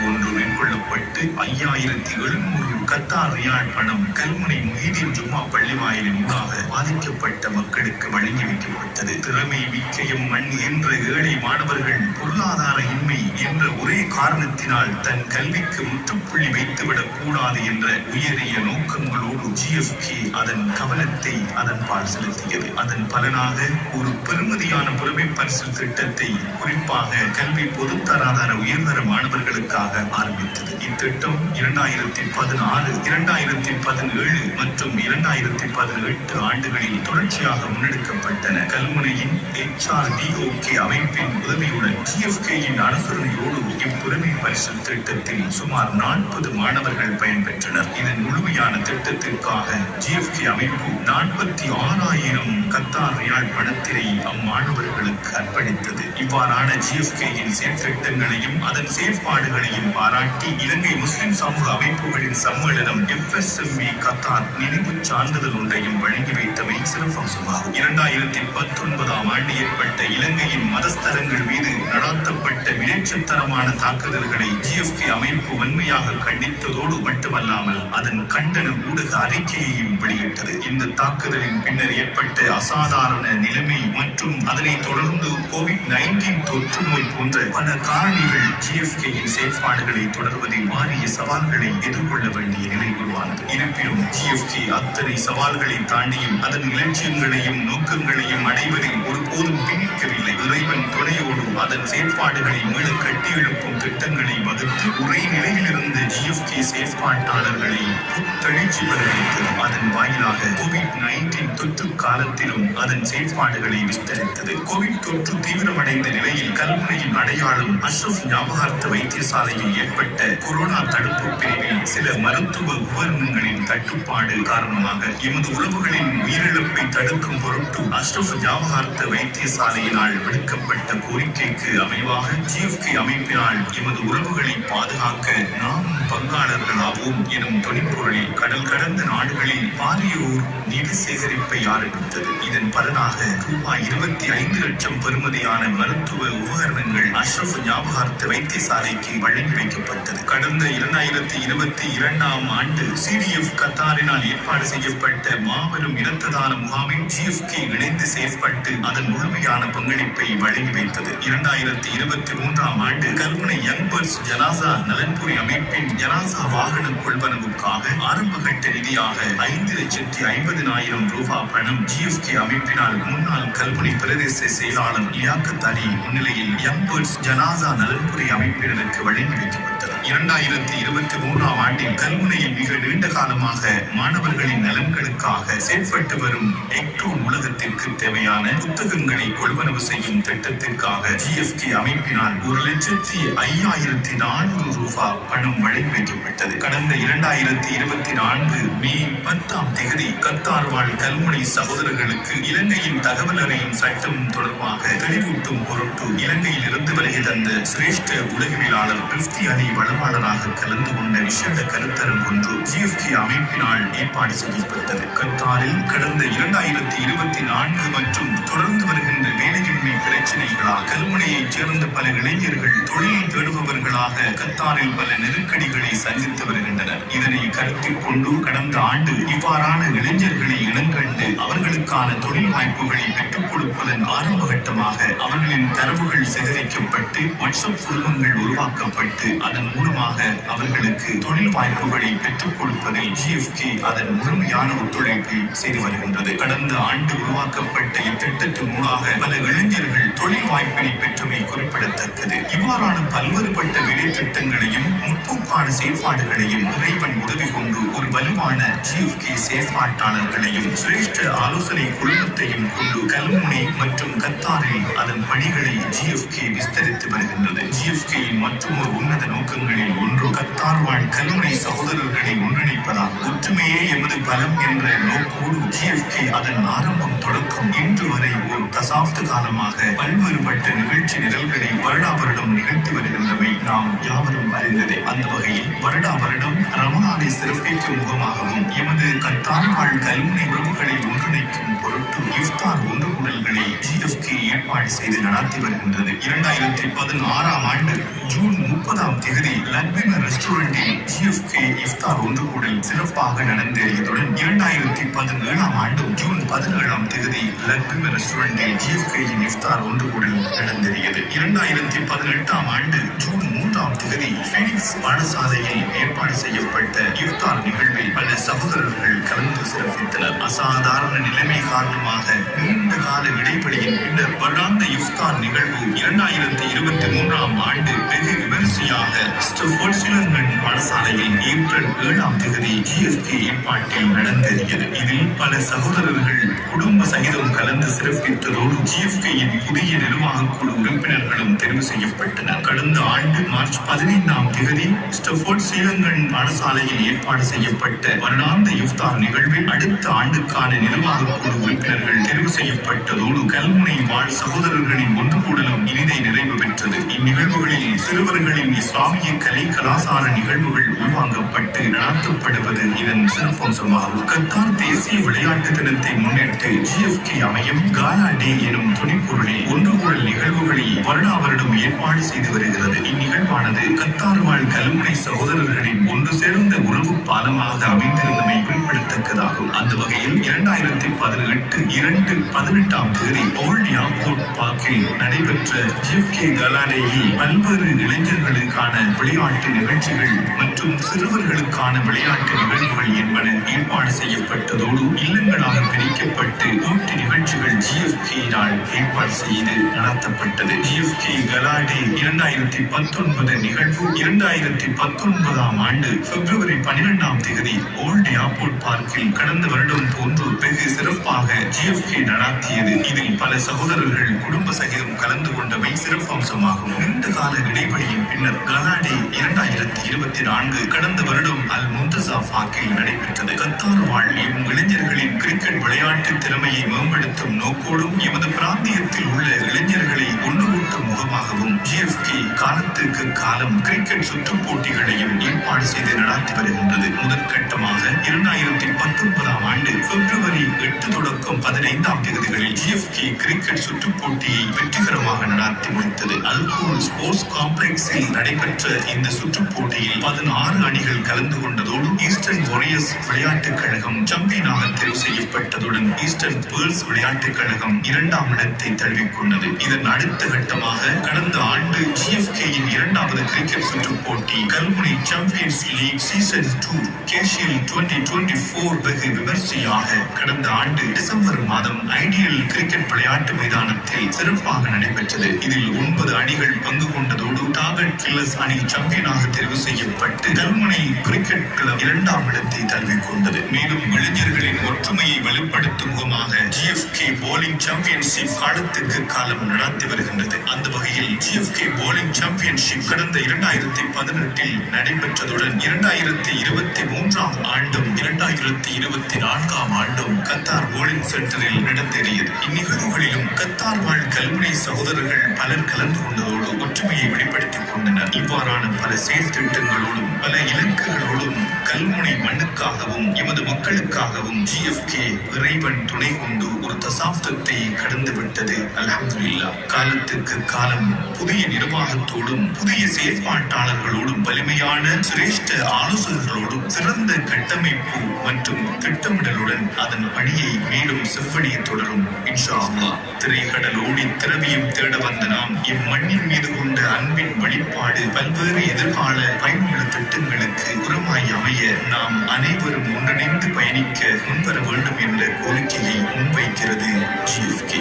ஒன்று மேற்கொள்ளப்பட்டு 5700 கத்தார் ரியால் பணம் கல்முனை முஹீதீன் ஜும்மா பள்ளிவாயிலின் ஊடாக பாதிக்கப்பட்ட மக்களுக்கு வழங்கி வைக்கப்பட்டது. திறமை மிக்கையும் மண் என்ற ஏழை மாணவர்கள் பொருளாதார இன்மை என்ற ஒரே காரணத்தினால் தன் கல்விக்கு முற்றுப்புள்ளி வைத்துவிடக் கூடாது என்ற உயரிய நோக்கங்களோடு GFK அதன் கவனத்தை அதன் பால் செலுத்தியது. அதன் பலனாக ஒரு பெருமதியான புலமை பரிசு திட்டத்தை குறிப்பாக கல்வி பொதுத்தராதர உயர்தர மாணவர்களுக்காக ஆரம்பித்தது. இத்திட்டம் 2016, 2017 மற்றும் 2018 ஆண்டுகளில் தொடர்ச்சியாக முன்னெடுக்கப்பட்டன. கல்முனையின் HRDOK அமைப்பின் உதவியுடன் GFK-யின் அனுசரணையோடு இப்புலமை பரிசு திட்டத்தில் சுமார் 40 மாணவர்கள் பயன்பெற்றனர். இதன் முழுமையான திட்டத்திற்காக GFK அமைப்பு 46,000 கத்தார் ரியால் பணத்தினை அம்மாணவர்களுக்கு அர்ப்பணித்தது. இவ்வாறான GFK-யின் செயற்திட்டங்களையும் அதன் செயற்பாடுகளையும் பாராட்டி இலங்கை முஸ்லிம் சமூக அமைப்புகளின் சம்மேளனம் FSME கத்தார் நினைவு சான்றிதழ் ஒன்றையும் வழங்கி வைத்தமை சிறப்பம்சமாகும். 2019ஆம் ஆண்டு ஏற்பட்ட இலங்கையின் மதஸ்தலங்கள் மீது நடாத்தப்பட்ட விளைச்சத்தரமான தாக்குதல்களை GFK அமைப்பு வன்மையாக கண்டித்ததோடு மட்டுமல்லாமல் அதன் கண்டன ஊடக அறிக்கையையும் வெளியிட்டது. இந்த தாக்குதலின் பின்னர் ஏற்பட்ட அசாதாரண நிலைமை மற்றும் அதனை தொடர்ந்து COVID-19 தொற்று நோய் போன்ற பல காரணிகள் GFK-யின் செயற்பாடுகளை தொடர்வதில் மாறிய சவால்களை எதிர்கொள்ள வேண்டிய நிலை உருவானது. இருப்பினும் GFK அத்தனை சவால்களை தாண்டியும் அதன் இலட்சியங்களையும் நோக்கங்களையும் அடைவதில் ஒருபோதும் பின்னிக்கவில்லை. இறைவன் துணையோடு அதன் செயற்பாடுகளை மீள கட்டியெழுப்பும் திட்டங்களை வகுத்து உரை நிலையில் இருந்த GFK செயற்பாட்டாளர்களை புத்தெழுச்சி பெற வைத்தது. அதன் வாயிலாக COVID-19 தொற்று காலத்திலும் அதன் செயற்பாடுகளை விஸ்தரித்தது. கோவிட் தொற்று தீவிரமடைந்த நிலையில் கல்முனையின் அடையாளம் அஷ்ரஃப் ஞாபகார்த்த வைத்தியசாலையில் ஏற்பட்ட கொரோனா தடுப்பு பிரிவில் சில மருத்துவ உபகரணங்களின் தட்டுப்பாடு காரணமாக எமது உறவுகளின் உயிரிழப்பை தடுக்கும் பொருட்டு அஷ்ரஃப் ஞாபகார்த்த வைத்தியசாலையினால் விடுக்கப்பட்ட கோரிக்கைக்கு அமைவாக GFK அமைப்பினால் எமது உறவுகளை பாதுகாக்க நாம் பங்காளர்களாவோம் எனும் துணிப்பொருளில் கடல் கடந்த நாடுகளில் பாரியோர் நிதி சேகரிப்பை ஆரம்பித்தது. இதன் பலனாக ரூபாய் 25 லட்சம் பெறுமதியான மருத்துவ உபகரணங்கள் அஷ்ரஃப் ஞாபகார்த்த வைத்தியசாலைக்கு வழங்கி வைக்கப்பட்டது. கடந்த 2022 2017ஆம் ஆண்டு CDF கத்தாரினால் ஏற்பாடு செய்யப்பட்ட மாபெரும் இரத்த தான முகாமில் GFK இணைந்து செயற்பட்டு அதன் முழுமையான பங்களிப்பை வழங்கி வைத்தது. 2023ஆம் ஆண்டு கல்முனை யங் பேர்ட்ஸ் ஜனாசா நலன்புரி அமைப்பின் ஜனாசா வாகன கொள்வனவுக்காக ஆரம்பகட்ட நிதியாக 5,50,000 ரூபாய் பணம் GFK அமைப்பினால் முன்னாள் கல்முனை பிரதேச செயலாளர் லியாக்கத் அலி முன்னிலையில் யங் பேர்ட்ஸ் ஜனாசா நலன்புரி அமைப்பினருக்கு வழங்கி வைக்கப்பட்டது. 2023ஆம் ஆண்டில் கல்முனையில் மிக நீண்ட காலமாக மாணவர்களின் நலன்களுக்காக செயற்பட்டு வரும் எக்டோ நூலகத்திற்கு தேவையான புத்தகங்களை கொள்வனவு செய்யும் திட்டத்திற்காக GFK அமைப்பினால் 1,05,400 ரூபாய் பணம் வழங்கி வைக்கப்பட்டது. கடந்த 2024 மே 10ஆம் தேதி கத்தார் வாழ் கல்முனை சகோதரர்களுக்கு இலங்கையின் தகவல் அறியும் சட்டம் தொடர்பாக தெளிவூட்டும் பொருட்டு இலங்கையில் இருந்து வருகை தந்த சிரேஷ்ட உலகவியலாளர் பிப்தி அலி வளவாளராக கலந்து கொண்ட விசேட கருத்தரங்கு ஒன்று GFK அமைப்பினால் ஏற்பாடு செய்யப்பட்டது. கத்தாரில் கடந்த 2024 மற்றும் தொடர்ந்து வருகின்ற வேலையின்மை பிரச்சனைகளால் கல்முனையைச் சேர்ந்த பல இளைஞர்கள் தொழில் தேடுபவர்களாக கத்தாரில் பல நெருக்கடிகளை சந்தித்து வருகின்றனர். இதனை கருத்தில் கொண்டு கடந்த ஆண்டு இவ்வாறான இளைஞர்களை இனங்கண்டு அவர்களுக்கான தொழில் வாய்ப்புகளை பெற்றுக் கொடுப்பதன் ஆரம்பகட்டமாக அவர்களின் தரவுகள் சேகரிக்கப்பட்டு வாட்ஸ்அப் குழுமங்கள் உருவாக்கப்பட்டு அதன் மூலமாக அவர்களுக்கு தொழில் வாய்ப்புகளை பெற்றுக் கொடுப்பதில் GFK அதன் முழுமையான ஒத்துழைப்பை செய்து வருகின்றது. கடந்த ஆண்டு உருவாக்கப்பட்ட இத்திட்டத்தின் மூலமாக பல இளைஞர்கள் தொழில் வாய்ப்பினை பெற்றமை குறிப்பிடத்தக்கது. இவ்வாறான பல்வேறுபட்ட வேலை திட்டங்களையும் முற்போக்கான செயற்பாடுகளையும் இறைவன் உதவி கொண்டு ஒரு வலுவான GFK செயற்பாட்டாளர்களையும் சிரேஷ்ட ஆலோசனை குழுமத்தையும் கொண்டு கல்முனை மற்றும் கத்தாரில் அதன் பணிகளை GFK விஸ்தரித்து வருகின்றது. GFKயின் மற்றொரு உன்னத நோக்கங்களில் ஒன்று கத்தார் வாழ் கல்முனை சகோதரர்களை ஒன்றிணைப்பதாகும். ஒற்றுமையே எமது பலம் என்ற நோக்கோடு GFK அதன் ஆரம்பம் தொடக்கம் இன்று வரை ஒரு தசாப்த காலமாக பல்வேறுபட்ட நிகழ்ச்சி நிரல்களை வருடா வருடம் நிகழ்த்தி வருகின்றவை நாம் யாவரும் அறிந்ததே. அந்த வகையில் வருடா வருடம் ரமலானை சிறப்பிக்கும் முகமாகவும் எமது கத்தார் வாழ் கல்முனை உறவுகளை ஒன்றிணைக்கும் பொருட்டு இஃப்தார் ஒன்று கூடல்களை GFK ஏற்பாடு செய்து நடத்தி வருகின்றது. 2016ஆம் ஆண்டு ஜூன் 30ஆம் தேதி லக்வின் ரெஸ்டாரண்டில் GFK இஃப்தார் ஒன்று கூடல் சிறப்பாக நடந்தேறியதுடன் 2017ஆம் ஆண்டு ஜூன் 17ஆம் தேதி லக்வின் ரெஸ்டாரண்டில் GFKயின் இஃப்தார் ஒன்று கூடல் நடந்தேறியது. 2018ஆம் ஆண்டு ஜூன் 3ஆம் தேதி ஃபீனிக்ஸ் பாடசாலையில் ஏற்பாடு செய்யப்பட்ட இஃப்தார் நிகழ்வில் பல சகோதரர்கள் கலந்து சிறப்பித்தனர். அசாதாரண நிலைமை காரணமாக நீண்ட கால இடைவெளியின் பின்னர் வருடாந்த இஃப்தார் நிகழ்வு 2023ஆம் ஆண்டு வெகு விமரிசையாக ஸ்டஃபோர்ட் சிலங்கன் பாடசாலையில் ஏப்ரல் 7ஆம் தேதி GFK ஏற்பாட்டில் நடந்தேறியது. இதில் பல சகோதரர்கள் குடும்ப சகிதம் கலந்து சிறப்பித்ததோடு GFKயின் புதிய நிர்வாக குழு உறுப்பினர்களும் தெரிவு செய்யப்பட்டனர். கடந்த ஆண்டு மார்ச் 15ஆம் தேதி ஸ்டஃபோர்ட் சிலங்கன் பாடசாலையில் ஏற்பாடு செய்யப்பட்ட வருடாந்த இஃப்தார் நிகழ்வில் அடுத்த ஆண்டுக்கான நிர்வாக குழு உறுப்பினர்கள் தெரிவு செய்யப்பட்டதோடு கல்முனை வாழ் சகோதரர்களின் ஒன்று கூடலும் இனிதை நிறைவு பெற்றது. இந்நிகழ்வுகளில் சிறுவர்களின் இஸ்லாமிய கலை கலாசார நிகழ்வுகள் உள்வாங்கப்பட்டு நடத்தப்படுவது இதன் சிறப்பம்சமாகும். கத்தார் தேசிய விளையாட்டு தினத்தை முன்னிட்டு GFK அமையம் காலா டே எனும் துணிப்பொருளில் ஒன்று கூடல் நிகழ்வுகளை வருடா வருடம் ஏற்பாடு செய்து வருகிறது. இந்நிகழ்வானது கத்தார் வாழ் கல்முனை சகோதரர்களின் ஒன்று சேர்ந்த உறவு பாலமாக அமைந்திருந்தமை குறிப்பிடத்தக்கதாகும். அந்த வகையில் 2018 தேதி ஓல்ட் ஏர்போர்ட் பார்க்கில் நடைபெற்ற GFK காலா டேயில் பல்வேறு இளைஞர்களுக்கான விளையாட்டு நிகழ்ச்சிகள் மற்றும் சிறுவர்களுக்கான விளையாட்டு நிகழ்வுகள் என்பன ஏற்பாடு செய்யப்பட்டதோடு இல்லங்களாக பிரிக்கப்பட்டு போட்டி நிகழ்ச்சிகள் GFK-யினால் ஏற்பாடு செய்து நடத்தப்பட்டது. GFK காலா டே 2019 நிகழ்வு 2019ஆம் ஆண்டு பிப்ரவரி 12ஆம் தேதி ஓல்ட் ஏர்போர்ட் பார்க்கில் கடந்த வருடம் போன்று வெகு சிறப்பாக GFK நடாத்தியது. இதில் பல சகோதரர்கள் குடும்ப சகிதம் கலந்து கொண்டவை சிறப்பம்சமாகும். நீண்ட கால இடைவெளியின் பின்னர் காலா டே 2024 கடந்த வருடம் அல் முந்தசா பார்க்கில் நடைபெற்றது. கத்தார் வாழ் இளைஞர்களின் கிரிக்கெட் விளையாட்டு திறமையை மேம்படுத்தும் நோக்கோடும் எமது பிராந்தியத்தில் உள்ள இளைஞர்களை ஒன்று கூட்டும் முகமாகவும் GFK காலத்துக்கு காலம் கிரிக்கெட் சுற்றுப் போட்டிகளையும் ஏற்பாடு செய்து நடத்தி வருகின்றது. முதற்கட்டமாக 2019ஆம் ஆண்டு பிப்ரவரி 8 தொடக்கம் 15ஆம் தேதிகளில் GFK கிரிக்கெட் சுற்றுப் போட்டியை வெற்றிகரமாக நடத்தி முடித்தது. அல்கோல் ஸ்போர்ட்ஸ் காம்ப்ளெக்ஸில் நடைபெற்ற இந்த சுற்றுப் போட்டியில் 16 அணிகள் கலந்து கொண்டதோடு ஈஸ்டர்ன் வாரியர்ஸ் விளையாட்டுக் கழகம் சாம்பியனாக தெரிவு செய்யப்பட்டதுடன் ஈஸ்டர்ன் பேர்ல்ஸ் விளையாட்டுக் கழகம் 2ஆம் இடத்தை தழுவிக்கொண்டது. இதன் அடுத்த கட்டமாக கடந்த ஆண்டு GFK-யின் 2வது கிரிக்கெட் சுற்றுப் போட்டி Kalmunai champions league season 2 KCL 2024 வெகு விமர்சையாக கடந்த ஆண்டு டிசம்பர் மாதம் ஐடியல் கிரிக்கெட் விளையாட்டு மைதானத்தில் சிறப்பாக நடைபெற்றது. இதில் 9 அணிகள் பங்கு கொண்டதோடு டார்கெட் கில்லர்ஸ் அணி சாம்பியனாக தெரிவு செய்யப்பட்டு கல்முனை கிரிக்கெட் கிளப் 2ஆம் இடத்தை தழுவிக்கொண்டது. மேலும் இளைஞர்களின் ஒற்றுமையை வெளிப்படுத்தும் முகமாக GFK போலிங் சாம்பியன்ஷிப் காலத்திற்கு காலம் நடத்தி வருகின்றது. அந்த வகையில் GFK போலிங் சாம்பியன்ஷிப் கடந்த 2018 நடைபெற்றதுடன் 2023ஆம் ஆண்டும் 2024ஆம் ஆண்டும் கத்தார் போலிங் சென்டரில் நடந்தேறியது. இந்நிகழ்வுகளிலும் கத்தார் வாழ் கல்முனை சகோதரர்கள் பலர் கலந்து கொண்டதோடு ஒற்றுமையை வெளிப்படுத்திக் கொண்டனர். இவ்வாறான பல செயற்திட்டங்களோடும் பல இலக்குகளோடும் கல்முனை மண்ணுக்காகவும் எமது மக்களுக்காகவும் GFK இறைவன் துணை கொண்டு ஒரு தசாப்தத்தை கடந்து விட்டது. அல்ஹம்துலில்லாஹ். காலத்துக்கு காலம் புதிய நிர்வாகத்தோடும் புதிய செயற்பாட்டாளர்களோடும் வலிமையான சிரேஷ்ட ஆலோசகர்களோடும் சிறந்த கட்டமைப்பு மற்றும் திட்டமிடலுடன் அதன் பணியை மேலும் செவ்வடிய தொடரும் இன்ஷா அல்லாஹ். திரைக்கடல் ஓடி திரவியம் தேட வந்த நாம் இம்மண்ணின் மீது கொண்ட அன்பின் வெளிப்பாடு பல்வேறு எதிர்கால பயனுள்ள திட்டங்களுக்கு உரமாய் அமைய நாம் அனைவரும் ஒன்றிணைந்து பயணிக்க முன்வர வேண்டும் என்ற கோரிக்கையை முன்வைக்கிறது GFK.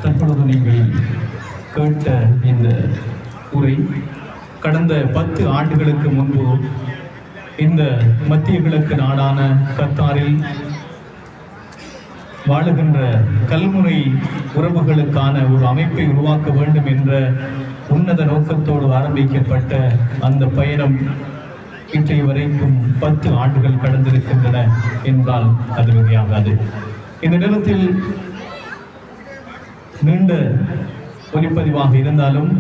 தற்பொழுது நீங்கள் கேட்ட இந்த உரை கடந்த 10 ஆண்டுகளுக்கு முன்பு இந்த மத்திய கிழக்கு நாடான கத்தாரில் வாழுகின்ற கல்முனை உறவுகளுக்கான ஒரு அமைப்பை உருவாக்க வேண்டும் என்ற உன்னத நோக்கத்தோடு ஆரம்பிக்கப்பட்ட அந்த பயணம் இன்றைய வரைக்கும் 10 ஆண்டுகள் கடந்திருக்கின்றன என்றால் அது மிகையாகாது. இந்த நேரத்தில் நீண்ட ஒலிப்பதிவாக இருந்தாலும்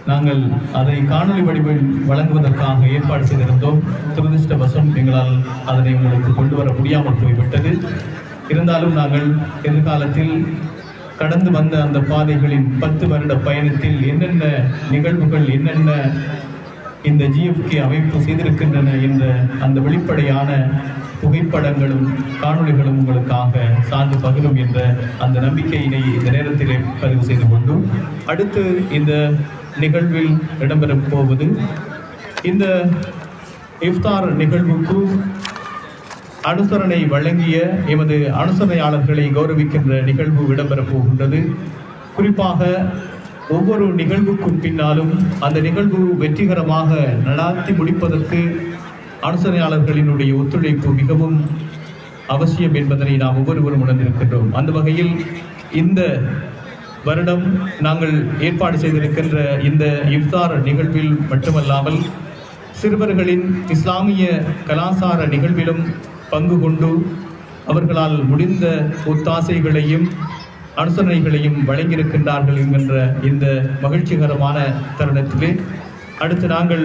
நாங்கள் அதை காணொலி வடிவில் வழங்குவதற்காக ஏற்பாடு செய்திருந்தோம். துரதிர்ஷ்டவசம் எங்களால் அதனை உங்களுக்கு கொண்டு வர முடியாமல் போய்விட்டது. இருந்தாலும் நாங்கள் எதிர்காலத்தில் கடந்து வந்த அந்த பாதைகளின் 10 வருட பயணத்தில் என்னென்ன நிகழ்வுகள் என்னென்ன இந்த GFK அமைப்பு செய்திருக்கின்றன என்ற அந்த வெளிப்படையான புகைப்படங்களும் காணொளிகளும் உங்களுக்காக சார்ந்து பகிரும் என்ற அந்த நம்பிக்கையினை இந்த நேரத்திலே பதிவு செய்து கொண்டு அடுத்து இந்த நிகழ்வில் இடம்பெறப் போவது இந்த இஃப்தார் நிகழ்வுக்கு அனுசரணை வழங்கிய எமது அனுசரணையாளர்களை கௌரவிக்கின்ற நிகழ்வு இடம்பெறப் போகின்றது. குறிப்பாக ஒவ்வொரு நிகழ்வுக்கும் பின்னாலும் அந்த நிகழ்வு வெற்றிகரமாக நடாத்தி முடிப்பதற்கு அனுசரணையாளர்களினுடைய ஒத்துழைப்பு மிகவும் அவசியம் என்பதனை நாம் ஒவ்வொருவரும் உணர்ந்திருக்கின்றோம். அந்த வகையில் இந்த வருடம் நாங்கள் ஏற்பாடு செய்திருக்கின்ற இந்த இஃப்தார் நிகழ்வில் மட்டுமல்லாமல் சிறுவர்களின் இஸ்லாமிய கலாசார நிகழ்விலும் பங்கு கொண்டு அவர்களால் முடிந்த ஒத்தாசைகளையும் அனுசரணைகளையும் வழங்கியிருக்கின்றார்கள் என்கின்ற இந்த மகிழ்ச்சிகரமான தருணத்திலே அடுத்து நாங்கள்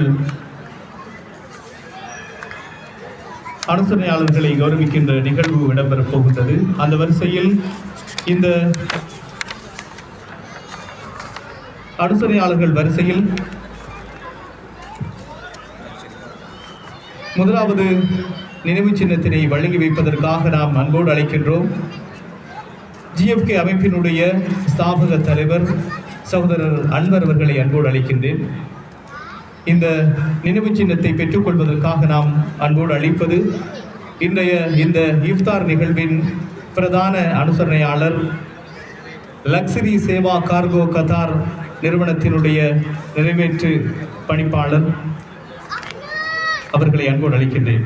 அனுசரணையாளர்களை கௌரவிக்கின்ற நிகழ்வு இடம்பெறப் போகின்றது. அந்த வரிசையில் இந்த அனுசரணையாளர்கள் வரிசையில் முதலாவது நினைவு சின்னத்தினை வழங்கி வைப்பதற்காக நாம் அன்போடு அழைக்கின்றோம். GFK அமைப்பினுடைய ஸ்தாபக தலைவர் சகோதரர் அன்வர் அவர்களை அன்போடு அழைக்கின்றேன். இந்த நினைவு சின்னத்தை பெற்றுக்கொள்வதற்காக நாம் அன்போடு அழைப்பது இன்றைய இந்த இஃப்தார் நிகழ்வின் பிரதான அனுசரணையாளர் லக்ஸரி சேவா கார்கோ கத்தார் நிறுவனத்தினுடைய நிறைவேற்று பணிப்பாளர் அவர்களை அன்போடு அழைக்கின்றேன்.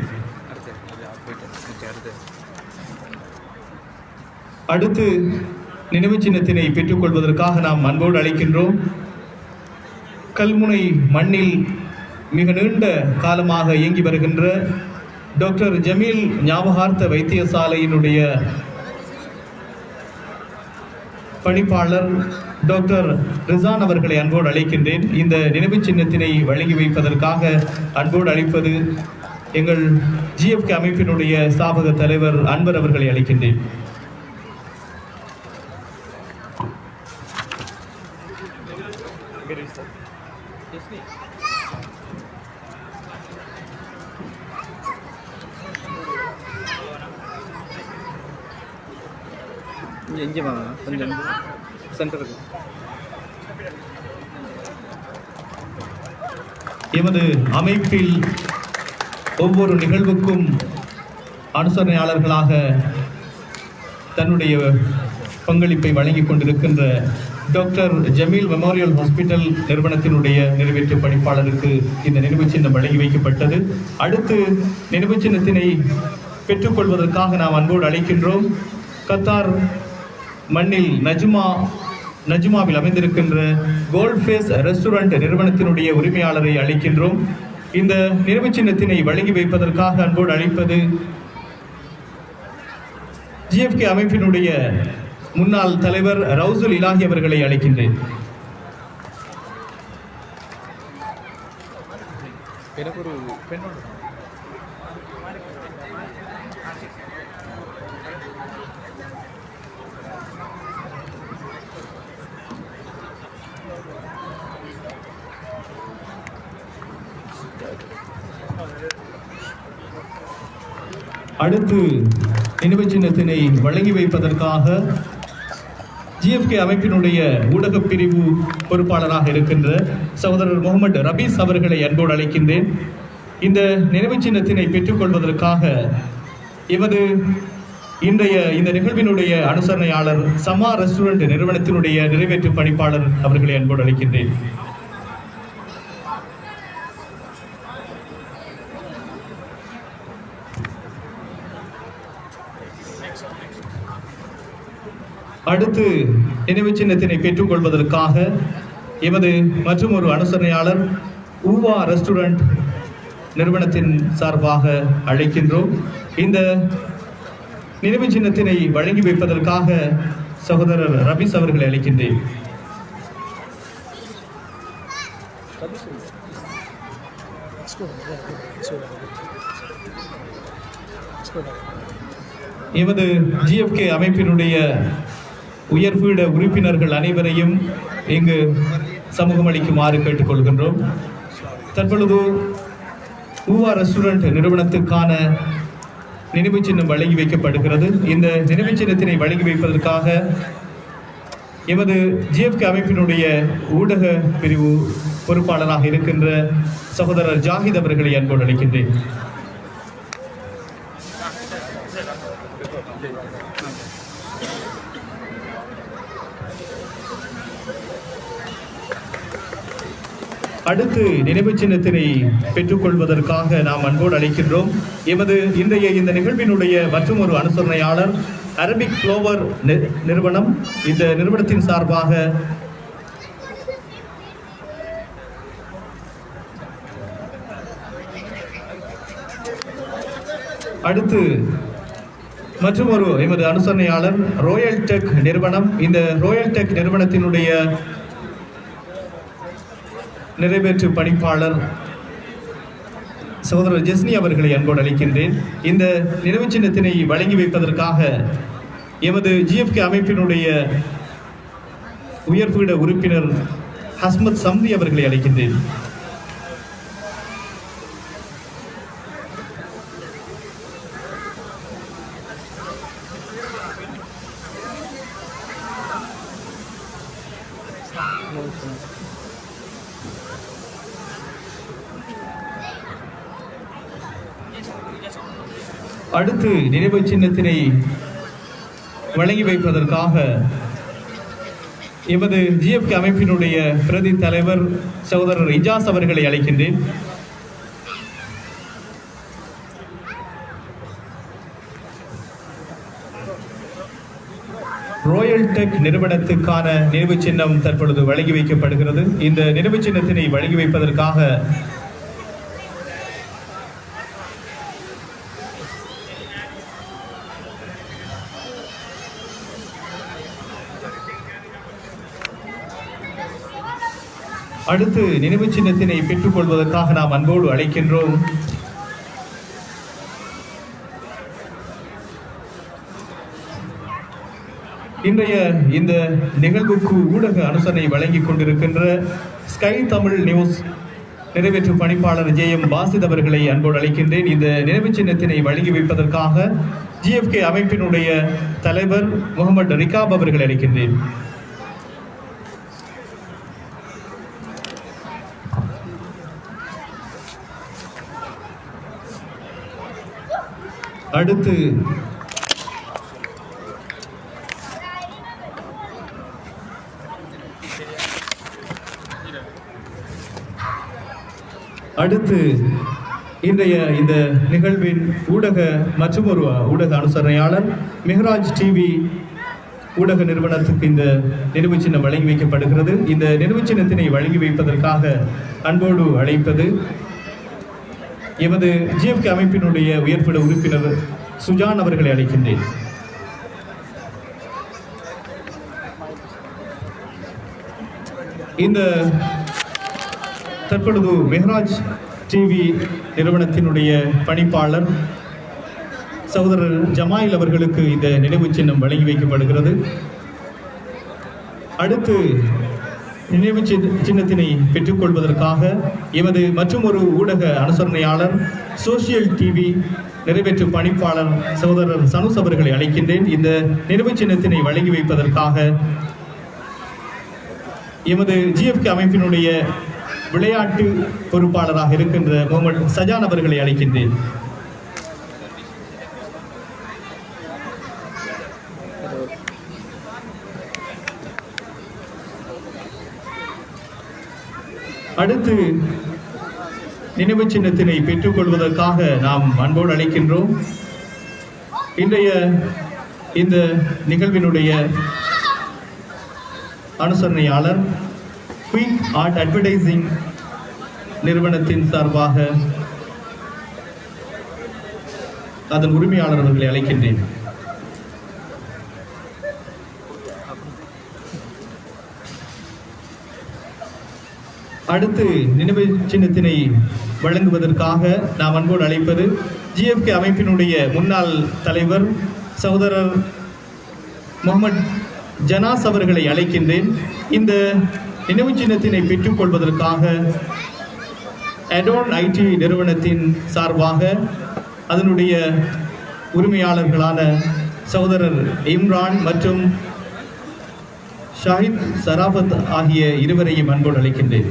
அடுத்து நினைவு சின்னத்தினை பெற்றுக்கொள்வதற்காக நாம் அன்போடு அழைக்கின்றோம். கல்முனை மண்ணில் மிக நீண்ட காலமாக இயங்கி வருகின்ற டாக்டர் ஜமீல் ஞாபகார்த்த வைத்தியசாலையினுடைய பணிப்பாளர் டாக்டர் ரிசான் அவர்களை அன்போடு அழைக்கின்றேன். இந்த நினைவு சின்னத்தினை வழங்கி வைப்பதற்காக அன்போடு அழைப்பது எங்கள் GFK அமைப்பினுடைய ஸ்தாபக தலைவர் அன்பர் அவர்களை அழைக்கின்றேன். கொஞ்சம் சென்டருக்கு எமது அமைப்பில் ஒவ்வொரு நிகழ்வுக்கும் அனுசரணையாளர்களாக தன்னுடைய பங்களிப்பை வழங்கிக் கொண்டிருக்கின்ற டாக்டர் ஜமீல் மெமோரியல் ஹாஸ்பிட்டல் நிறுவனத்தினுடைய நிறைவேற்று பணிப்பாளருக்கு இந்த நினைவு சின்னம் வழங்கி வைக்கப்பட்டது. அடுத்து நினைவு சின்னத்தினை பெற்றுக்கொள்வதற்காக நாம் அன்போடு அழைக்கின்றோம். கத்தார் மண்ணில் நஜ்மாவில் அமைந்திருக்கின்ற கோல்ட் ஃபேஸ் ரெஸ்டாரண்ட் நிறுவனத்தினுடைய உரிமையாளரை அழைக்கின்றோம். இந்த நினைவு சின்னத்தினை வழங்கி வைப்பதற்காக அன்போடு அழைப்பது GFK அமைப்பினுடைய முன்னாள் தலைவர் ரவுசுல் இலாஹி அவர்களை அழைக்கின்றேன். அடுத்து நினைவு சின்னத்தினை வழங்கி வைப்பதற்காக GFK அமைப்பினுடைய ஊடகப் பிரிவு பொறுப்பாளராக இருக்கின்ற சகோதரர் முகமது ரபீஸ் அவர்களை அன்போடு அழைக்கின்றேன். இந்த நினைவு சின்னத்தினை பெற்றுக்கொள்வதற்காக எமது இன்றைய இந்த நிகழ்வினுடைய அனுசரணையாளர் சமா ரெஸ்டாரண்ட் நிறுவனத்தினுடைய நிறைவேற்று பணிப்பாளர் அவர்களை அன்போடு அழைக்கின்றேன். அடுத்து நினைவு சின்னத்தினை பெற்றுக்கொள்வதற்காக எமது மற்றும் ஒரு அனுசரணையாளர் ஊவா ரெஸ்டாரண்ட் நிறுவனத்தின் சார்பாக அழைக்கின்றோம். இந்த நினைவு சின்னத்தினை வழங்கி வைப்பதற்காக சகோதரர் ரபீஸ் அவர்களை அழைக்கின்றேன். எமது GFK அமைப்பினுடைய உயர்பீட உறுப்பினர்கள் அனைவரையும் இங்கு சமூகம் அளிக்குமாறு கேட்டுக்கொள்கின்றோம். தற்பொழுது ஊவா ரெஸ்டாரண்ட் நிறுவனத்துக்கான நினைவு சின்னம் வழங்கி வைக்கப்படுகிறது. இந்த நினைவு சின்னத்தினை வழங்கி வைப்பதற்காக எமது GFK அமைப்பினுடைய ஊடக பிரிவு பொறுப்பாளராக இருக்கின்ற சகோதரர் ஜாஹித் அவர்களை அன்போடு அழைக்கின்றேன். அடுத்து நினைவு சின்னத்தினை பெற்றுக்கொள்வதற்காக நாம் அன்போடு அழைக்கின்றோம். எமது இன்றைய இந்த நிகழ்வினுடைய மற்றும் ஒரு அனுசரணையாளர் அரபிக் ஃப்ளோவர் நிறுவனம். இந்த நிறுவனத்தின் சார்பாக அடுத்து மற்றும் ஒரு எமது அனுசரணையாளர் ரோயல் டெக் நிறுவனம். இந்த ரோயல் டெக் நிறுவனத்தினுடைய நிறைவேற்று பணிப்பாளர் சகோதரர் ஜெஸ்னி அவர்களை அன்போடு அழைக்கின்றேன். இந்த நினைவு சின்னத்தினை வழங்கி வைப்பதற்காக எமது GFK அமைப்பினுடைய உயர்பீட உறுப்பினர் ஹஸ்மத் சம்தி அவர்களை அழைக்கின்றேன். அடுத்து நினைவு சின்னத்தினை வழங்கி வைப்பதற்காக எமது GFK அமைப்பினுடைய பிரதி தலைவர் சகோதரர் இஜாஸ் அவர்களை அழைக்கின்றேன். ரோயல் டெக் நிறுவனத்துக்கான நினைவு சின்னம் தற்பொழுது வழங்கி வைக்கப்படுகிறது. இந்த நினைவு சின்னத்தினை வழங்கி வைப்பதற்காக அடுத்து நினைவு சின்னத்தினை பெற்றுக் கொள்வதற்காக நாம் அன்போடு அழைக்கின்றோம். இன்றைய இந்த நிகழ்வுக்கு ஊடக அனுசரணை வழங்கிக் கொண்டிருக்கின்ற ஸ்கை தமிழ் நியூஸ் நிறைவேற்று பணிப்பாளர் JM பாசித் அவர்களை அன்போடு அழைக்கின்றேன். இந்த நினைவு சின்னத்தினை வழங்கி வைப்பதற்காக GFK அமைப்பினுடைய தலைவர் முகமது ரிகாப் அவர்களை அழைக்கின்றேன். அடுத்து இன்றைய இந்த நிகழ்வின் மற்றும் ஒரு ஊடக அனுசரணையாளர் மெஹராஜ் TV ஊடக நிறுவனத்துக்கு இந்த நினைவு சின்னம் வழங்கி வைக்கப்படுகிறது. இந்த நினைவு சின்னத்தினை வழங்கி வைப்பதற்காக அன்போடு அழைப்பது எமது GFK அமைப்பினுடைய உயர்பட உறுப்பினர் சுஜான் அவர்களை அழைக்கின்றேன். இந்த தற்பொழுது மெஹராஜ் TV நிறுவனத்தினுடைய பணிப்பாளர் சகோதரர் ஜமாயில் அவர்களுக்கு இந்த நினைவு சின்னம் வழங்கி வைக்கப்படுகிறது. அடுத்து நினைவு சின்னத்தினை பெற்றுக்கொள்வதற்காக எமது மற்றும் ஒரு ஊடக அனுசரணையாளர் சோசியல் TV நிறைவேற்று பணிப்பாளர் சகோதரர் சனுஸ் அவர்களை அழைக்கின்றேன். இந்த நினைவு சின்னத்தினை வழங்கி வைப்பதற்காக எமது GFK அமைப்பினுடைய விளையாட்டு பொறுப்பாளராக இருக்கின்ற முகமது சஜான் அவர்களை அழைக்கின்றேன். அடுத்து நினைவு சின்னத்தினை பெற்றுக்கொள்வதற்காக நாம் அன்போடு அழைக்கின்றோம். இன்றைய இந்த நிகழ்வினுடைய அனுசரணையாளர் குயிக் ஆர்ட் அட்வர்டைசிங் நிறுவனத்தின் சார்பாக அதன் உரிமையாளர் அவர்களை அழைக்கின்றேன். அடுத்து நினைவு சின்னத்தினை வழங்குவதற்காக நாம் அன்போடு அழைப்பது GFK அமைப்பினுடைய முன்னாள் தலைவர் சகோதரர் முகமது ஜனாஸ் அவர்களை அழைக்கின்றேன். இந்த நினைவு சின்னத்தினை பெற்றுக்கொள்வதற்காக அடோன் IT நிறுவனத்தின் சார்பாக அதனுடைய உரிமையாளர்களான சகோதரர் இம்ரான் மற்றும் ஷாஹித் சராபத் ஆகிய இருவரையும் அன்போடு அழைக்கின்றேன்.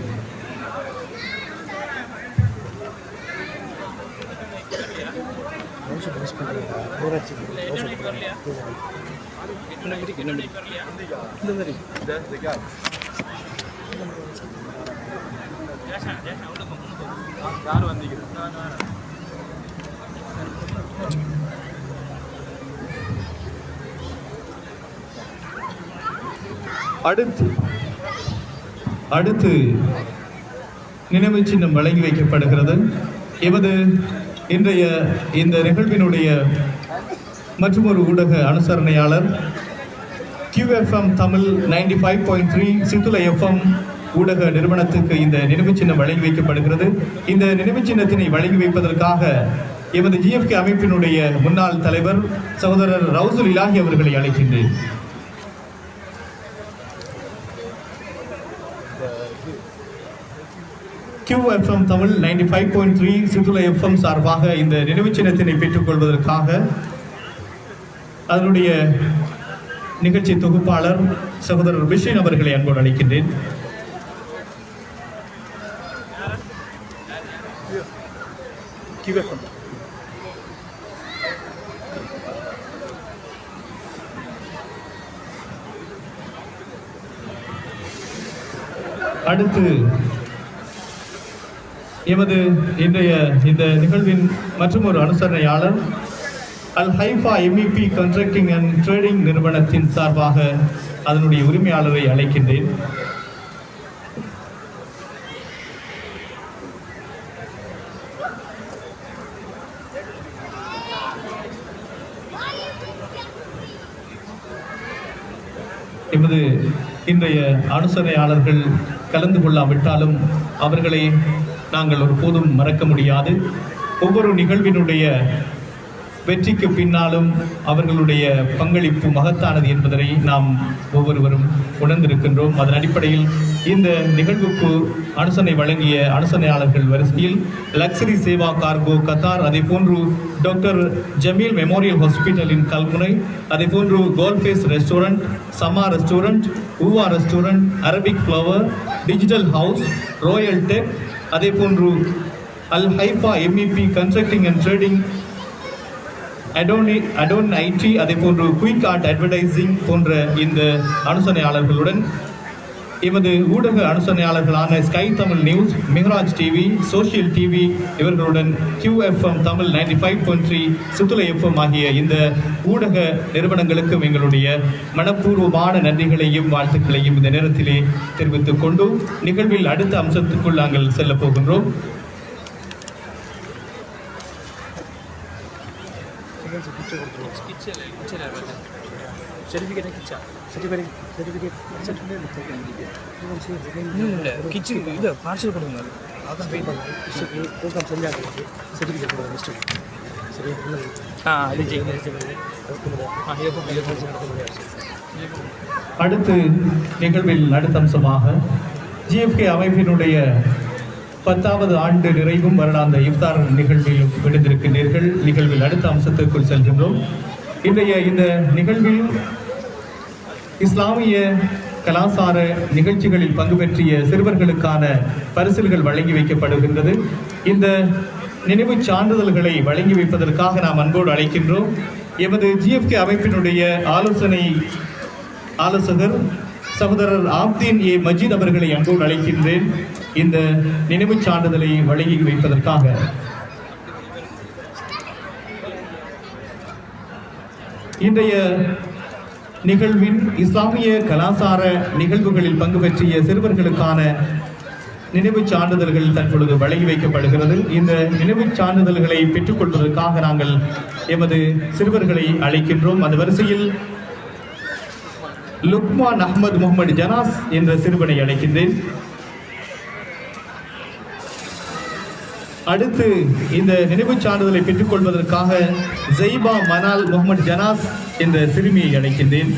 அடுத்து நினைவு சின்னம் வழங்கி வைக்கப்படுகிறது. எமது இன்றைய இந்த நிகழ்வினுடைய மற்றும் ஒரு ஊடக அனுசரணையாளர் QFM தமிழ் 95.3 சித்துளை FM ஊடக நிறுவனத்துக்கு இந்த நினைவு சின்னம் வழங்கி வைக்கப்படுகிறது. இந்த நினைவு சின்னத்தினை வழங்கி வைப்பதற்காக எமது GFK அமைப்பினுடைய முன்னாள் தலைவர் சகோதரர் ரவுசுல் இலாஹி அவர்களை அழைக்கின்றேன். QFM தமிழ் 95.3 சித்துளை FM சார்பாக இந்த நினைவு சின்னத்தினை பெற்றுக் கொள்வதற்காக அதனுடைய நிகழ்ச்சி தொகுப்பாளர் சகோதரர் பிஷின் அவர்களை அன்போடு அழைக்கின்றேன். அடுத்து எமது இன்றைய இந்த நிகழ்வின் மற்றும் ஒரு அனுசரணையாளர் Al Haifa MEP contracting and trading நிறுவனத்தின் சார்பாக அதனுடைய உரிமையாளரை அழைக்கின்றேன். எமது இன்றைய அனுசரணையாளர்கள் கலந்து கொள்ளாவிட்டாலும் அவர்களை நாங்கள் ஒருபோதும் மறக்க முடியாது. ஒவ்வொரு நிகழ்வினுடைய வெற்றிக்கு பின்னாலும் அவர்களுடைய பங்களிப்பு மகத்தானது என்பதனை நாம் ஒவ்வொருவரும் உணர்ந்திருக்கின்றோம். அதன் அடிப்படையில் இந்த நிகழ்வுக்கு அனுசரணை வழங்கிய அனுசரணையாளர்கள் வரிசையில் லக்ஸரி சேவா கார்கோ கத்தார், அதே போன்று டாக்டர் ஜமீல் மெமோரியல் ஹாஸ்பிட்டலின் கல்முனை, அதே போன்று Galle Face Restaurant, Sama Restaurant, Uva Restaurant, Arabic Flower, Digital House, Royal Tech, அதே போன்று Al Haifa MEP constructing and trading, Adon IT, அதே போன்று குயிக் ஆர்ட் அட்வர்டைசிங் போன்ற இந்த அனுசரணையாளர்களுடன் எமது ஊடக அனுசரணையாளர்களான Sky Tamil News, Mihraj TV, Social TV இவர்களுடன் QFM தமிழ் 95.3, சுத்துலை FM ஆகிய இந்த ஊடக நிறுவனங்களுக்கும் எங்களுடைய மனப்பூர்வமான நன்றிகளையும் வாழ்த்துக்களையும் இந்த நேரத்திலே தெரிவித்துக் கொண்டு நிகழ்வில் அடுத்த அம்சத்துக்குள் நாங்கள் செல்ல போகின்றோம். அடுத்து நிகழ்வில் அடுத்த அம்சமாக GFK அமைப்பினுடைய 10வது ஆண்டு நிறைவும் வருடாந்த இஃப்தார் நிகழ்விலும் விடுந்திருக்கின்றீர்கள். நிகழ்வில் அடுத்த அம்சத்திற்குள் செல்கின்றோம். இன்றைய இந்த நிகழ்வில் இஸ்லாமிய கலாசார நிகழ்ச்சிகளில் பங்கு பெற்றிய சிறுவர்களுக்கான பரிசில்கள் வழங்கி வைக்கப்படுகின்றது. இந்த நினைவு சான்றிதழ்களை வழங்கி வைப்பதற்காக நாம் அன்போடு அழைக்கின்றோம். எமது GFK அமைப்பினுடைய ஆலோசகர் சகோதரர் ஆப்தீன் மஜீத் அவர்களை அன்போடு அழைக்கின்றேன். இந்த நினைவு சான்றிதழை வழங்கி வைப்பதற்காக இன்றைய நிகழ்வின் இஸ்லாமிய கலாசார நிகழ்வுகளில் பங்கு பெற்றிய சிறுவர்களுக்கான நினைவு சான்றிதழ்கள் தற்பொழுது வழங்கி வைக்கப்படுகிறது. இந்த நினைவு சான்றிதழ்களை பெற்றுக்கொள்வதற்காக நாங்கள் எமது சிறுவர்களை அழைக்கின்றோம். அந்த வரிசையில் லுக்மான் அஹ்மத் முகமது ஜனாஸ் என்ற சிறுவனை அழைக்கின்றேன். அடுத்து இந்த நினைவு சான்றிதழை பெற்றுக்கொள்வதற்காக ஜெய்பா மனால் முகமது ஜனாஸ் என்ற சிறுமியை அழைக்கின்றேன்.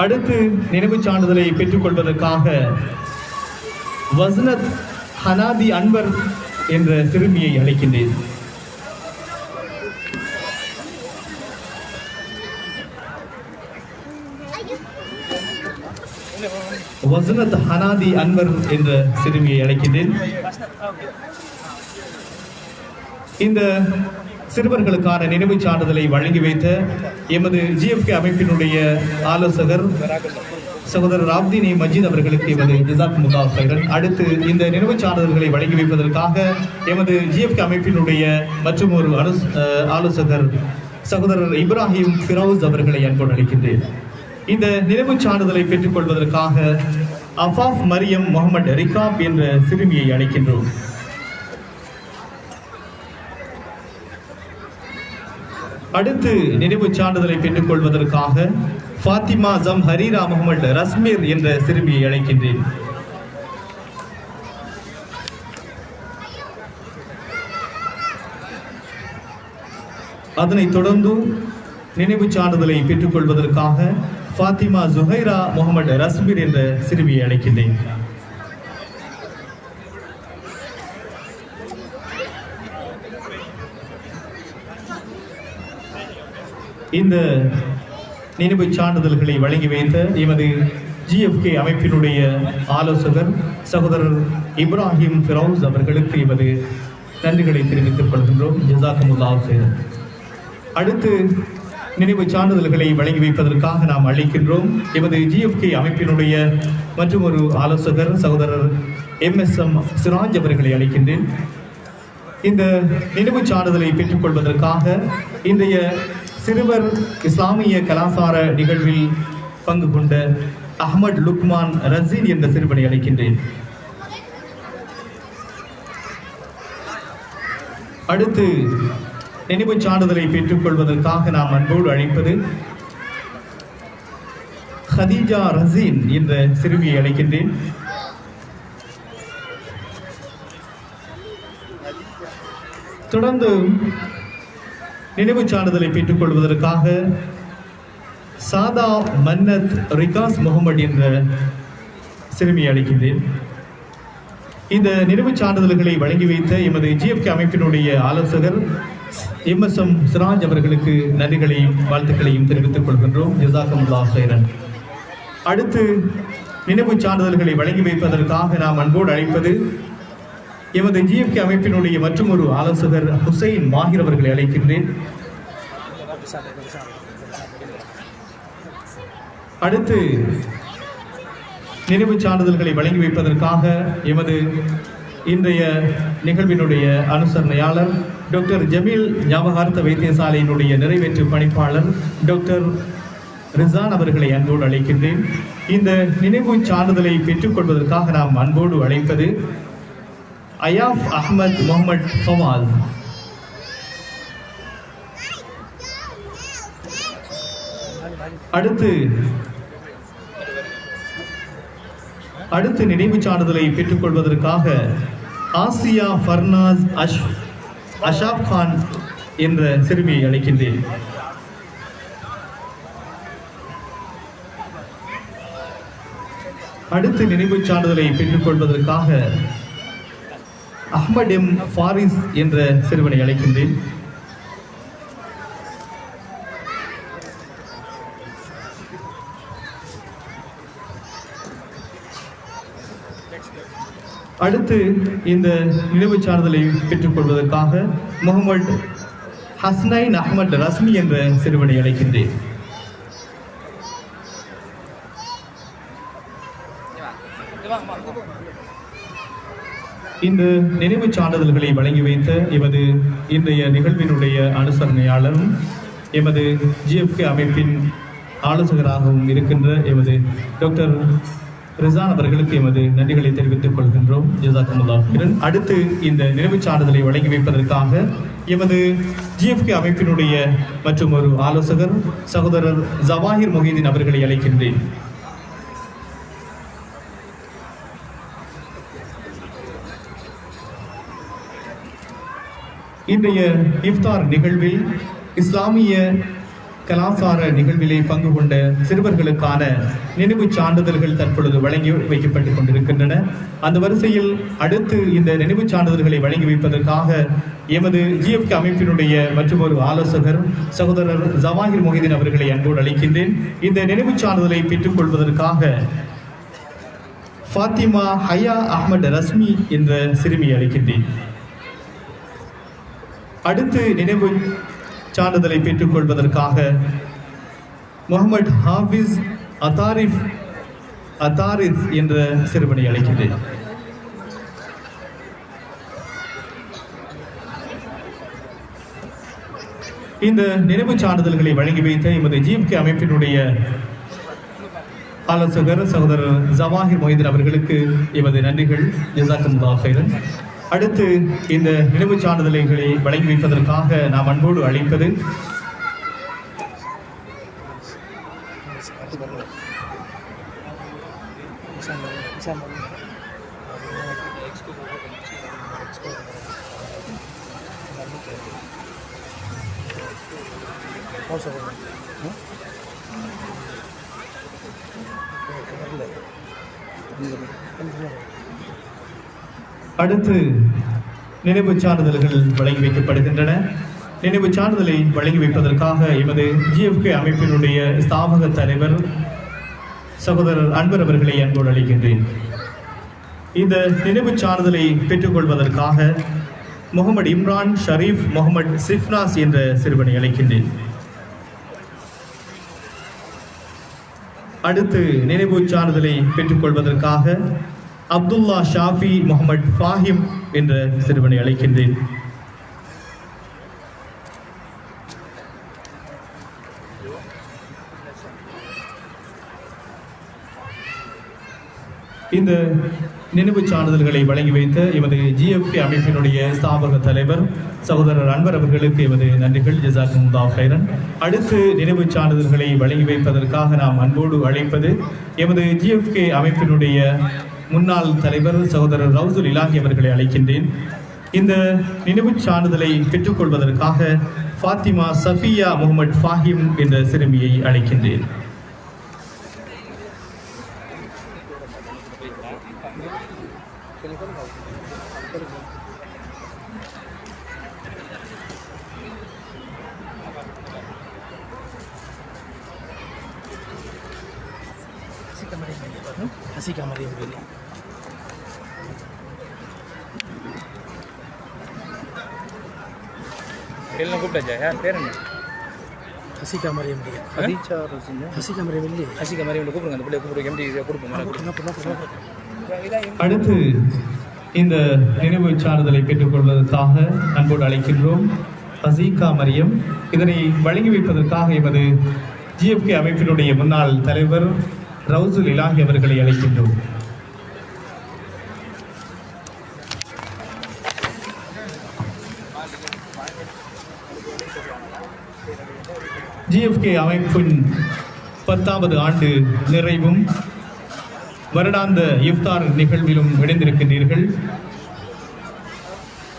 அடுத்து நினைவு சான்றிதழை பெற்றுக்கொள்வதற்காக வஸ்னத் ஹனாதி அன்வர் என்ற சிறுமியை அழைக்கின்றேன். வஸ்னத் ஹனாதி அன்வர் என்ற சிறுமியை அழைக்கின்றேன். இந்த சிறுவர்களுக்கான நினைவு சான்றிதழை வழங்கி வைத்த எமது GFK அமைப்பினுடைய ஆலோசகர் சகோதரர் ஆப்தீன் மஜீத் அவர்களுக்கு எமது ஜஸாக்குமுல்லாஹ் ஹைரன். அடுத்து இந்த நினைவு சான்றிதழ்களை வழங்கி வைப்பதற்காக எமது GFK அமைப்பினுடைய மற்றும் ஒரு ஆலோசகர் சகோதரர் இப்ராஹிம் ஃபிரௌஸ் அவர்களை அன்போடு அழைக்கின்றேன். இந்த நினைவு சான்றிதழை பெற்றுக்கொள்வதற்காக அஃபாஃப் மரியம் முகமது ரிகாப் என்ற சிறுமியை அழைக்கின்றோம். அடுத்து நினைவு சான்றிதழை பெற்றுக் கொள்வதற்காக ஃபாத்திமா ஜம் ஹரீரா முகமது ரஸ்மீர் என்ற சிறுமியை அழைக்கின்றேன். அதனைத் தொடர்ந்து நினைவு சான்றிதழை பெற்றுக் கொள்வதற்காக ஃபாத்திமா ஜுஹைரா முகமது ரஸ்மீர் என்ற சிறுமியை அழைக்கின்றேன். இந்த நினைவு சான்றிதழ்களை வழங்கி வைத்த எமது GFK அமைப்பினுடைய ஆலோசகர் சகோதரர் இப்ராஹிம் ஃபிரௌஸ் அவர்களுக்கு எமது நன்றிகளை தெரிவித்துக் கொள்கின்றோம். ஜஸாக்குமுல்லாஹ் ஹைரன். அடுத்து நினைவு சான்றிதழ்களை வழங்கி வைப்பதற்காக நாம் அழைக்கின்றோம் எமது GFK அமைப்பினுடைய மற்றும் ஒரு ஆலோசகர் சகோதரர் MSM சிராஜ் அவர்களை அழைக்கின்றேன். இந்த நினைவு சான்றிதழை பெற்றுக்கொள்வதற்காக இன்றைய சிறுவர் இஸ்லாமிய கலாசார நிகழ்வில் பங்கு கொண்ட அஹ்மத் லுக்மான் ரசீன் என்ற சிறுவனை அழைக்கின்றேன். அடுத்து நினைவு சான்றிதழை பெற்றுக்கொள்வதற்காக நாம் அன்போடு அழைப்பது ஹதீஜா ரசீன் என்ற சிறுமியை அழைக்கின்றேன். தொடர்ந்து நினைவுச் சான்றிதழை பெற்றுக் கொள்வதற்காக சாதா மன்னத் ரிகாஸ் முகமது என்ற சிறுமியை அழைக்கின்றேன். இந்த நினைவுச் சான்றிதழ்களை வழங்கி வைத்த எமது ஜிஎஃப்கே அமைப்பினுடைய ஆலோசகர் MSM சிராஜ் அவர்களுக்கு நன்றிகளையும் வாழ்த்துக்களையும் தெரிவித்துக் கொள்கின்றோம். ஜஸாக்கமுல்லாஹ் ஹைரன். அடுத்து நினைவுச் சான்றிதழ்களை வழங்கி வைப்பதற்காக நாம் அன்போடு அழைப்பது எமது ஜிஎஃப்கே அமைப்பினுடைய மற்றும் ஒரு ஆலோசகர் ஹுசைன் மாஹிர் அவர்களை அழைக்கின்றேன். அடுத்து நினைவுச் சான்றிதழ்களை வழங்கி வைப்பதற்காக எமது இன்றைய நிகழ்வினுடைய அனுசரணையாளர் டாக்டர் ஜமீல் ஞாபகார்த்த வைத்தியசாலையினுடைய நிறைவேற்று பணிப்பாளர் டாக்டர் ரிசான் அவர்களை அன்போடு அழைக்கின்றேன். இந்த நினைவுச் சான்றிதழை பெற்றுக்கொள்வதற்காக நாம் அன்போடு அழைப்பது அயாஃப் அஹ்மத் முகமது ஃபவாஸ். அடுத்து நினைவுச் சான்றிதழை பெற்றுக்கொள்வதற்காக ஆசியா ஃபர்னாஸ் அஷாப் கான் என்ற சிறுமியை அழைக்கின்றேன். அடுத்து நினைவுச் சான்றிதழை பெற்றுக்கொள்வதற்காக அஹ்மத் எம் ஃபாரிஸ் என்ற சிறுவனை அழைக்கின்றேன். அடுத்து இந்த நினைவுச் சான்றிதழை பெற்றுக் கொள்வதற்காக முகமது ஹஸ்னைன் அஹ்மத் ரஸ்மி என்ற சிறுவனை அழைக்கின்றேன். இந்த நினைவுச் சான்றிதழ்களை வழங்கி வைத்த எமது இன்றைய நிகழ்வினுடைய அனுசரணையாளரும் எமது ஜிஎஃப்கே அமைப்பின் ஆலோசகராகவும் இருக்கின்ற எமது டாக்டர் ரிசான் அவர்களுக்கு எமது நன்றிகளை தெரிவித்துக் கொள்கின்றோம். ஜஸாக்கமுல்லாஹ் ஹைரன். அடுத்து இந்த நினைவுச் சான்றிதழை வழங்கி வைப்பதற்காக எமது ஜிஎஃப்கே அமைப்பினுடைய மற்றும் ஒரு ஆலோசகர் சகோதரர் ஜவாஹிர் மொஹிதீன் அவர்களை அழைக்கின்றேன். இன்றைய இஃப்தார் நிகழ்வில் இஸ்லாமிய கலாசார நிகழ்விலே பங்கு கொண்ட சிறுவர்களுக்கான நினைவுச் சான்றிதழ்கள் தற்பொழுது வழங்கி வைக்கப்பட்டுக் கொண்டிருக்கின்றன. அந்த வரிசையில் அடுத்து இந்த நினைவுச் சான்றிதழ்களை வழங்கி வைப்பதற்காக எமது ஜிஎஃப்கே அமைப்பினுடைய மற்றும் ஒரு ஆலோசகர் சகோதரர் ஜவாஹிர் மொஹிதீன் அவர்களை அன்போடு அழைக்கின்றேன். இந்த நினைவுச் சான்றிதழை பெற்றுக் கொள்வதற்காக ஃபாத்திமா ஹயா அஹ்மத் ரஸ்மி என்ற சிறுமியை அழைக்கின்றேன். அடுத்து நினைவு சான்றிதழை பெற்றுக் கொள்வதற்காக முகமது ஹாஃபிஸ் அத்தாரிஃப் என்ற சிறுவனை அழைக்கின்றேன். இந்த நினைவுச் சான்றிதழ்களை வழங்கி வைத்த எமது ஜிஎஃப்கே அமைப்பினுடைய ஆலோசகர் சகோதரர் ஜவாஹிர் மொஹிதீன் அவர்களுக்கு எமது நன்றிகள். ஜஸாக்கமுல்லாஹ் ஹைரன். அடுத்து இந்த நினைவுச் சான்றிதழ்களை வழங்கி வைப்பதற்காக நாம் அன்போடு அழைப்பது அடுத்து நினைவுச் சான்றிதழ்கள் வழங்கி வைக்கப்படுகின்றன. நினைவுச் சான்றிதழை வழங்கி வைப்பதற்காக எமது ஜிஎஃப்கே அமைப்பினுடைய ஸ்தாபக தலைவர் சகோதரர் அன்பர் அவர்களை அன்போடு அழைக்கின்றேன். இந்த நினைவுச் சான்றிதழை பெற்றுக்கொள்வதற்காக முகமது இம்ரான் ஷரீஃப் முகமது சிஃப்னாஸ் என்ற சிறுவனை அழைக்கின்றேன். அடுத்து நினைவுச் சான்றிதழை பெற்றுக்கொள்வதற்காக அப்துல்லா ஷாஃபி முகமது ஃபாஹிம் என்ற சிறுவனை அழைக்கின்றேன். இந்த நினைவுச் சான்றிதழ்களை வழங்கி வைத்த எமது ஜிஎஃப்கே அமைப்பினுடைய ஸ்தாபக தலைவர் சகோதரர் அன்வர் அவர்களுக்கு எமது நன்றிகள். ஜஸாக்குமுல்லாஹ் ஹைரன். அடுத்து நினைவுச் சான்றிதழ்களை வழங்கி வைப்பதற்காக நாம் அன்போடு அழைப்பது எமது ஜிஎஃப்கே அமைப்பினுடைய முன்னாள் தலைவர் சகோதரர் ரவுசுல் இலாஹி அவர்களை அழைக்கின்றேன். இந்த நினைவுச் சான்றிதழை பெற்றுக்கொள்வதற்காக ஃபாத்திமா சஃபியா முகமது ஃபாஹிம் என்ற சிறுமியை அழைக்கின்றேன். Así Maria Billy. எல்லாம் கூப்பிட்டாச்சா? யார் பேர் என்ன? ஹசிகா மரியம் பிள்ளை. ஹதீஜா ரசினா ஹசிகா மரியம் பிள்ளை. ஹசிகா மரியம் கூப்பிடுங்க. அந்த பிள்ளைய கூப்பிடுங்க. எம்டி கொடுப்போம். அடுத்து இந்த நினைவுச் சான்றிதழை பெற்றுக்கொள்வதற்காக அன்போடு அழைக்கின்றோம் ஹசீகா மரியம். இதனை வழங்கி வைப்பதற்காக எமது ஜிஎஃப்கே அமைப்பினுடைய முன்னாள் தலைவர் ரவுசுல் இலாஹி அவர்களை அழைக்கின்றோம். ஜிஎஃப்கே அமைப்பின் 10வது ஆண்டு நிறைவும் வருடாந்த இஃப்தார் நிகழ்விலும் இணைந்திருக்கின்றீர்கள்.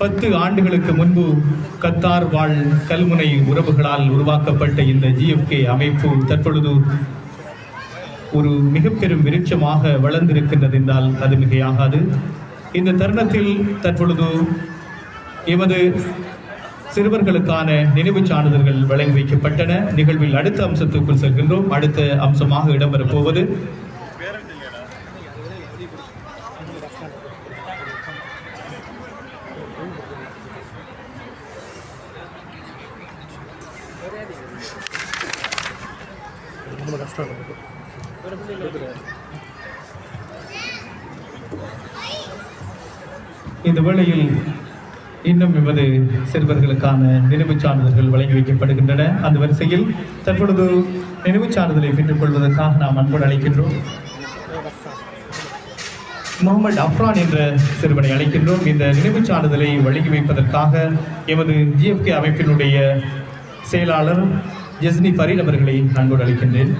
10 ஆண்டுகளுக்கு முன்பு கத்தார் வாழ் கல்முனை உறவுகளால் உருவாக்கப்பட்ட இந்த ஜிஎஃப்கே அமைப்பு தற்பொழுது ஒரு மிக பெரும் விருட்சமாக வளர்ந்திருக்கின்றது என்றால் அது மிகையாகாது. இந்த தருணத்தில் தற்பொழுது எமது சிறுவர்களுக்கான நினைவுச் சான்றிதழ்கள் வழங்கி வைக்கப்பட்டன. நிகழ்வில் அடுத்த அம்சத்துக்குள் செல்கின்றோம். அடுத்த அம்சமாக இடம்பெறப் போவது இந்த வேளையில் இன்னும் எமது சிறுவர்களுக்கான நினைவுச் சான்றிதழ்கள் வழங்கி வைக்கப்படுகின்றன. அந்த வரிசையில் தற்பொழுது நினைவுச் சான்றிதழை பெற்றுக் கொள்வதற்காக நாம் அன்போடு அழைக்கின்றோம் முகமது அஃப்ரான் என்ற சிறுவனை அழைக்கின்றோம். இந்த நினைவுச் சான்றிதழை வழங்கி வைப்பதற்காக எமது ஜிஎஃப்கே அமைப்பினுடைய செயலாளர் ஜஸ்னி ஃபரீத் அவர்களை அன்போடு அழைக்கின்றேன்.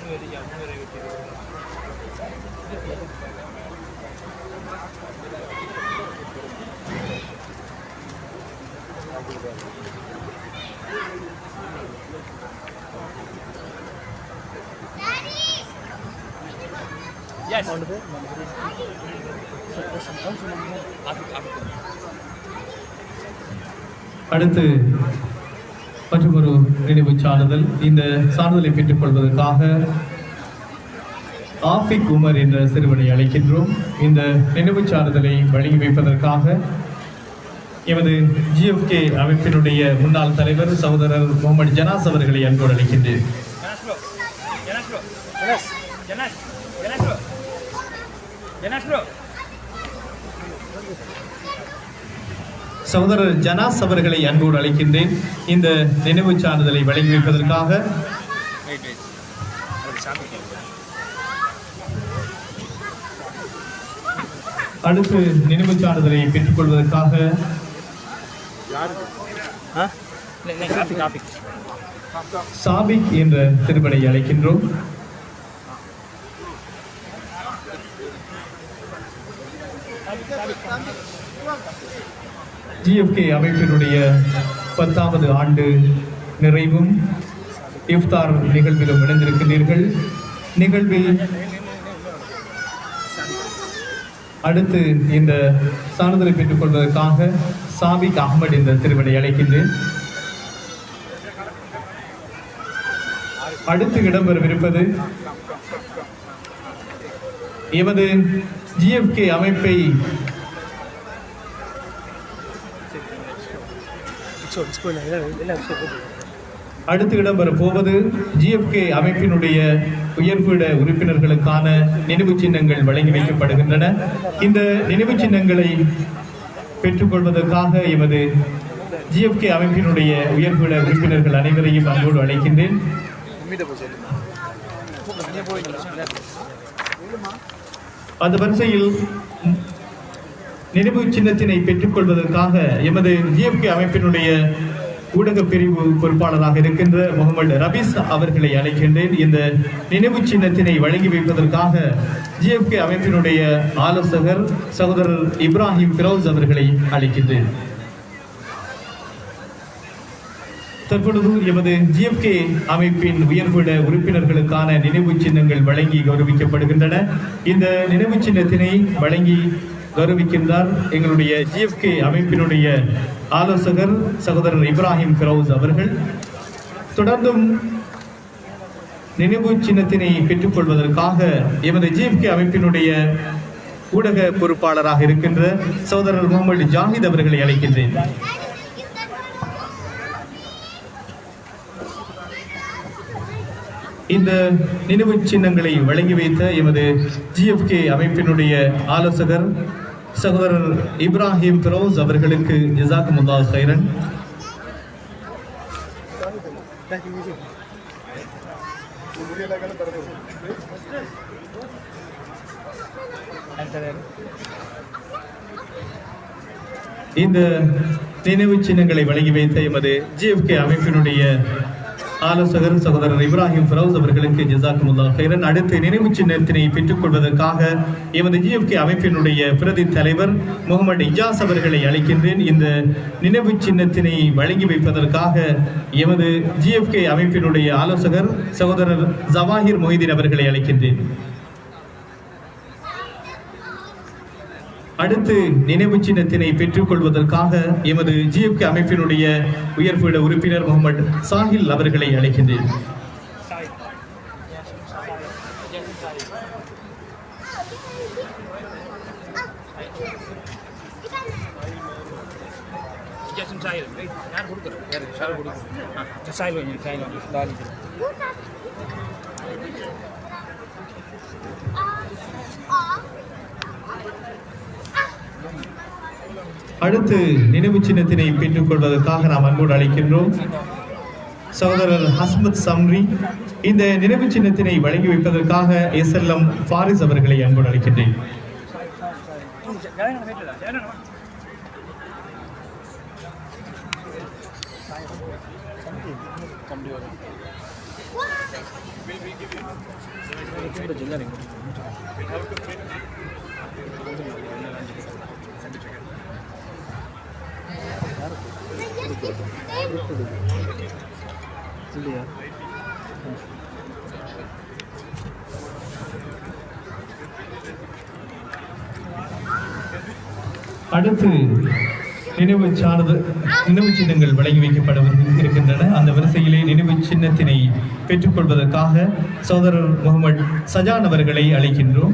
Yes. அடுத்து மற்றொரு நினைவு சான்றிதழ். இந்த சான்றிதழை பெற்றுக் கொள்வதற்காக ஆஃபிக் உமர் என்ற சிறுவனை அழைக்கின்றோம். இந்த நினைவு சான்றிதழை வழங்கி வைப்பதற்காக எமது ஜிஎஃப்கே அமைப்பினுடைய முன்னாள் தலைவர் சகோதரர் முகமது ஜனாஸ் அவர்களை அன்போடு அழைக்கின்றேன். சகோதரர் ஜனாஸ் அவர்களை அன்போடு அழைக்கின்றேன். இந்த நினைவு சான்றிதழை வழங்கி வைப்பதற்காக அடுத்து நினைவு சான்றிதழை பெற்றுக் கொள்வதற்காக சாபிக் என்ற சிறுவனை அழைக்கின்றோம். ஜிஎஃப்கே அமைப்பினுடைய 10வது ஆண்டு நிறைவும் இஃப்தார் நிகழ்விலும் இணைந்திருக்கின்றீர்கள். நிகழ்வில் அடுத்து இந்த சான்றிதழை பெற்றுக் கொள்வதற்காக சாபிக் அகமது என்ற சிறுவனை அழைக்கின்றேன். அடுத்து இடம்பெறவிருப்பது எமது ஜிஎஃப்கே அமைப்பை அடுத்து இடம்பெற போவது ஜிஎஃப்கே அமைப்பினுடைய உயர்பீட உறுப்பினர்களுக்கான நினைவு சின்னங்கள் வழங்கி வைக்கப்படுகின்றன. இந்த நினைவு சின்னங்களை பெற்றுக்கொள்வதற்காக எமது ஜிஎஃப்கே அமைப்பினுடைய உயர்பீட உறுப்பினர்கள் அனைவரையும் அன்போடு அழைக்கின்றேன். அந்த வரிசையில் நினைவு சின்னத்தினை பெற்றுக்கொள்வதற்காக எமது ஜிஎஃப்கே அமைப்பினுடைய ஊடக பிரிவு பொறுப்பாளராக இருக்கின்ற முகமது ரபீஸ் அவர்களை அழைக்கின்றேன். இந்த நினைவு சின்னத்தினை வழங்கி வைப்பதற்காக ஜிஎஃப்கே அமைப்பினுடைய ஆலோசகர் சகோதரர் இப்ராஹிம் ஃபிரோஸ் அவர்களை அழைக்கின்றேன். தற்பொழுது எமது ஜிஎஃப்கே அமைப்பின் உயர்பீட உறுப்பினர்களுக்கான நினைவு சின்னங்கள் வழங்கி கௌரவிக்கப்படுகின்றன. இந்த நினைவு சின்னத்தினை வழங்கி கௌரவிக்கின்றார் எங்களுடைய ஜிஎஃப்கே அமைப்பினுடைய ஆலோசகர் சகோதரர் இப்ராஹிம் ஃபிரோஸ் அவர்கள். தொடர்ந்தும் நினைவு சின்னத்தினை பெற்றுக் கொள்வதற்காக எமது ஜிஎஃப்கே அமைப்பினுடைய ஊடக பொறுப்பாளராக இருக்கின்ற சகோதரர் முகமது ஜாஹித் அவர்களை அழைக்கின்றேன். இந்த நினைவு சின்னங்களை வழங்கி வைத்த எமது ஜிஎஃப்கே அமைப்பினுடைய ஆலோசகர் சகோதரர் இப்ராஹிம் ஃபிரோஸ் அவர்களுக்கு ஜஸாக்குமுல்லாஹ் கைரன். இந்த நினைவு சின்னங்களை வழங்கி வைத்த எமது ஜிஎஃப்கே அமைப்பினுடைய ஆலோசகர் சகோதரர் இப்ராஹிம் ஃபிரோஸ் அவர்களுக்கு ஜஸாக்குமுல்லாஹ் கைரன். அடுத்து நினைவு சின்னத்தினை பெற்றுக் கொள்வதற்காக எமது ஜிஎஃப்கே அமைப்பினுடைய பிரதி தலைவர் முகமது இஜாஸ் அவர்களை அழைக்கின்றேன். இந்த நினைவு சின்னத்தினை வழங்கி வைப்பதற்காக எமது ஜிஎஃப்கே அமைப்பினுடைய ஆலோசகர் சகோதரர் ஜவாஹிர் மொய்தீன் அவர்களை அழைக்கின்றேன். அடுத்து நினைவு சின்னத்தினை பெற்றுக் கொள்வதற்காக எமது ஜிஎஃப்கே அமைப்பினுடைய உயர்பீட உறுப்பினர் முகமது சாஹில் அவர்களை அழைக்கின்றேன். அடுத்து நினைவு சின்னத்தினை பெற்றுக் கொள்வதற்காக நாம் அன்போடு அழைக்கின்றோம் சகோதரர் ஹஸ்மத் சம்ரி. இந்த நினைவு சின்னத்தினை வழங்கி வைப்பதற்காக SLM ஃபாரிஸ் அவர்களை அன்போடு அழைக்கின்றேன். இல்லையா அடுத்து நினைவு சின்னங்கள் வழங்கி வைக்கப்பட இருக்கின்றன. அந்த வரிசையிலே நினைவு சின்னத்தினை பெற்றுக்கொள்வதற்காக சகோதரர் முகமது சஜான் அவர்களை அழைக்கின்றோம்.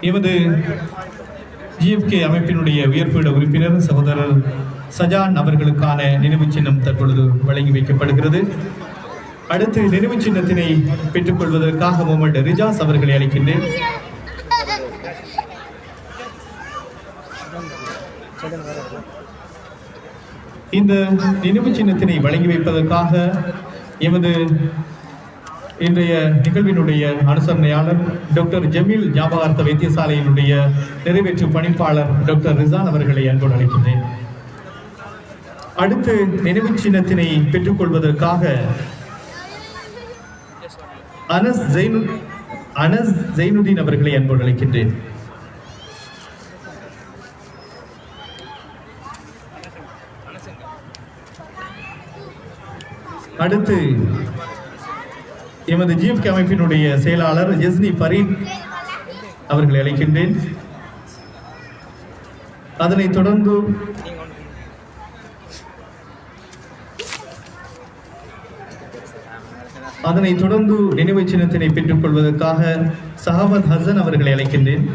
எமது ஜிஎஃப்கே அமைப்பினுடைய உயர்பீட உறுப்பினர் சகோதரர் சஜான் அவர்களுக்கான நினைவு சின்னம் தற்பொழுது வழங்கி வைக்கப்படுகிறது. அடுத்து நினைவு சின்னத்தினை பெற்றுக்கொள்வதற்காக முகமது ரிஜாஸ் அவர்களை அழைக்கின்றேன். இந்த நினைவு சின்னத்தினை வழங்கி வைப்பதற்காக எமது இன்றைய நிகழ்வினுடைய அனுசரணையாளர் டாக்டர் ஜமீல் ஞாபகார்த்த வைத்தியசாலையினுடைய நிறைவேற்று பணிப்பாளர் டாக்டர் ரிசான் அவர்களை அன்போடு அழைக்கின்றேன். அடுத்து நினைவு சின்னத்தினை பெற்றுக்கொள்வதற்காக அனஸ் ஜெயினுதீன் அவர்களை அன்போடு அழைக்கின்றேன். அடுத்து எமது ஜிஎஃப்கே அமைப்பினுடைய செயலாளர் ஜெஸ்னி ஃபரீத் அவர்களை அழைக்கின்றேன். அதனைத் தொடர்ந்து நினைவு சின்னத்தினை பெற்றுக் கொள்வதற்காக சஹாபத் ஹசன் அவர்களை அழைக்கின்றேன்.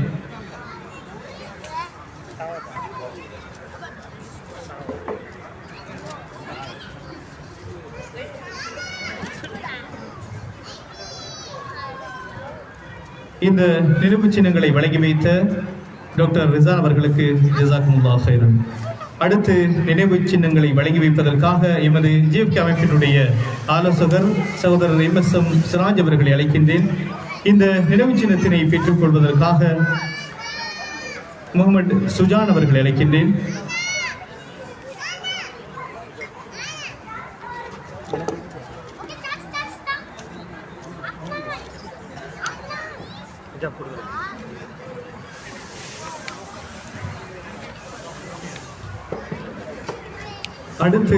இந்த நினைவு சின்னங்களை வழங்கி வைத்த டாக்டர் ரிசான் அவர்களுக்கு ஜஸாக்குமுல்லாஹ் ஹைரன். அடுத்து நினைவு சின்னங்களை வழங்கி வைப்பதற்காக எமது ஜிஎஃப்கே அமைப்பினுடைய ஆலோசகர் சகோதரர் MSM சிராஜ் அவர்களை அழைக்கின்றேன். இந்த நினைவு சின்னத்தினை பெற்றுக் கொள்வதற்காக முகமது சுஜான் அவர்களை அழைக்கின்றேன். அடுத்து